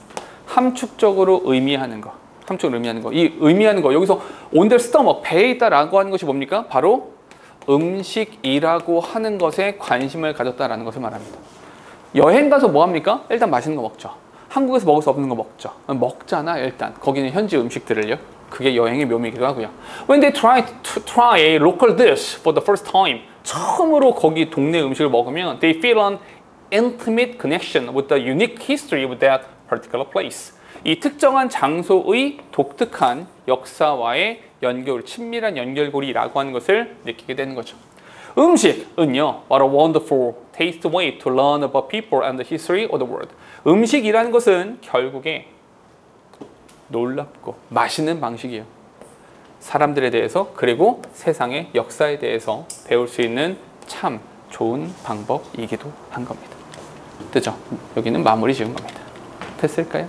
함축적으로 의미하는 거. 함축으로 의미하는 거. 이 의미하는 거. 여기서 on their stomach, 배에 있다라고 하는 것이 뭡니까? 바로 음식이라고 하는 것에 관심을 가졌다라는 것을 말합니다. 여행 가서 뭐 합니까? 일단 맛있는 거 먹죠. 한국에서 먹을 수 없는 거 먹죠. 먹잖아 일단. 거기는 현지 음식들을요. 그게 여행의 묘미이기도 하고요. When they try a local dish for the first time. 처음으로 거기 동네 음식을 먹으면 they feel an intimate connection with the unique history of that particular place. 이 특정한 장소의 독특한 역사와의 연결, 친밀한 연결고리라고 하는 것을 느끼게 되는 거죠. 음식은요, what a wonderful taste way to learn about people and the history of the world. 음식이라는 것은 결국에 놀랍고 맛있는 방식이에요. 사람들에 대해서 그리고 세상의 역사에 대해서 배울 수 있는 참 좋은 방법이기도 한 겁니다. 됐죠? 여기는 마무리 지은 겁니다. 됐을까요?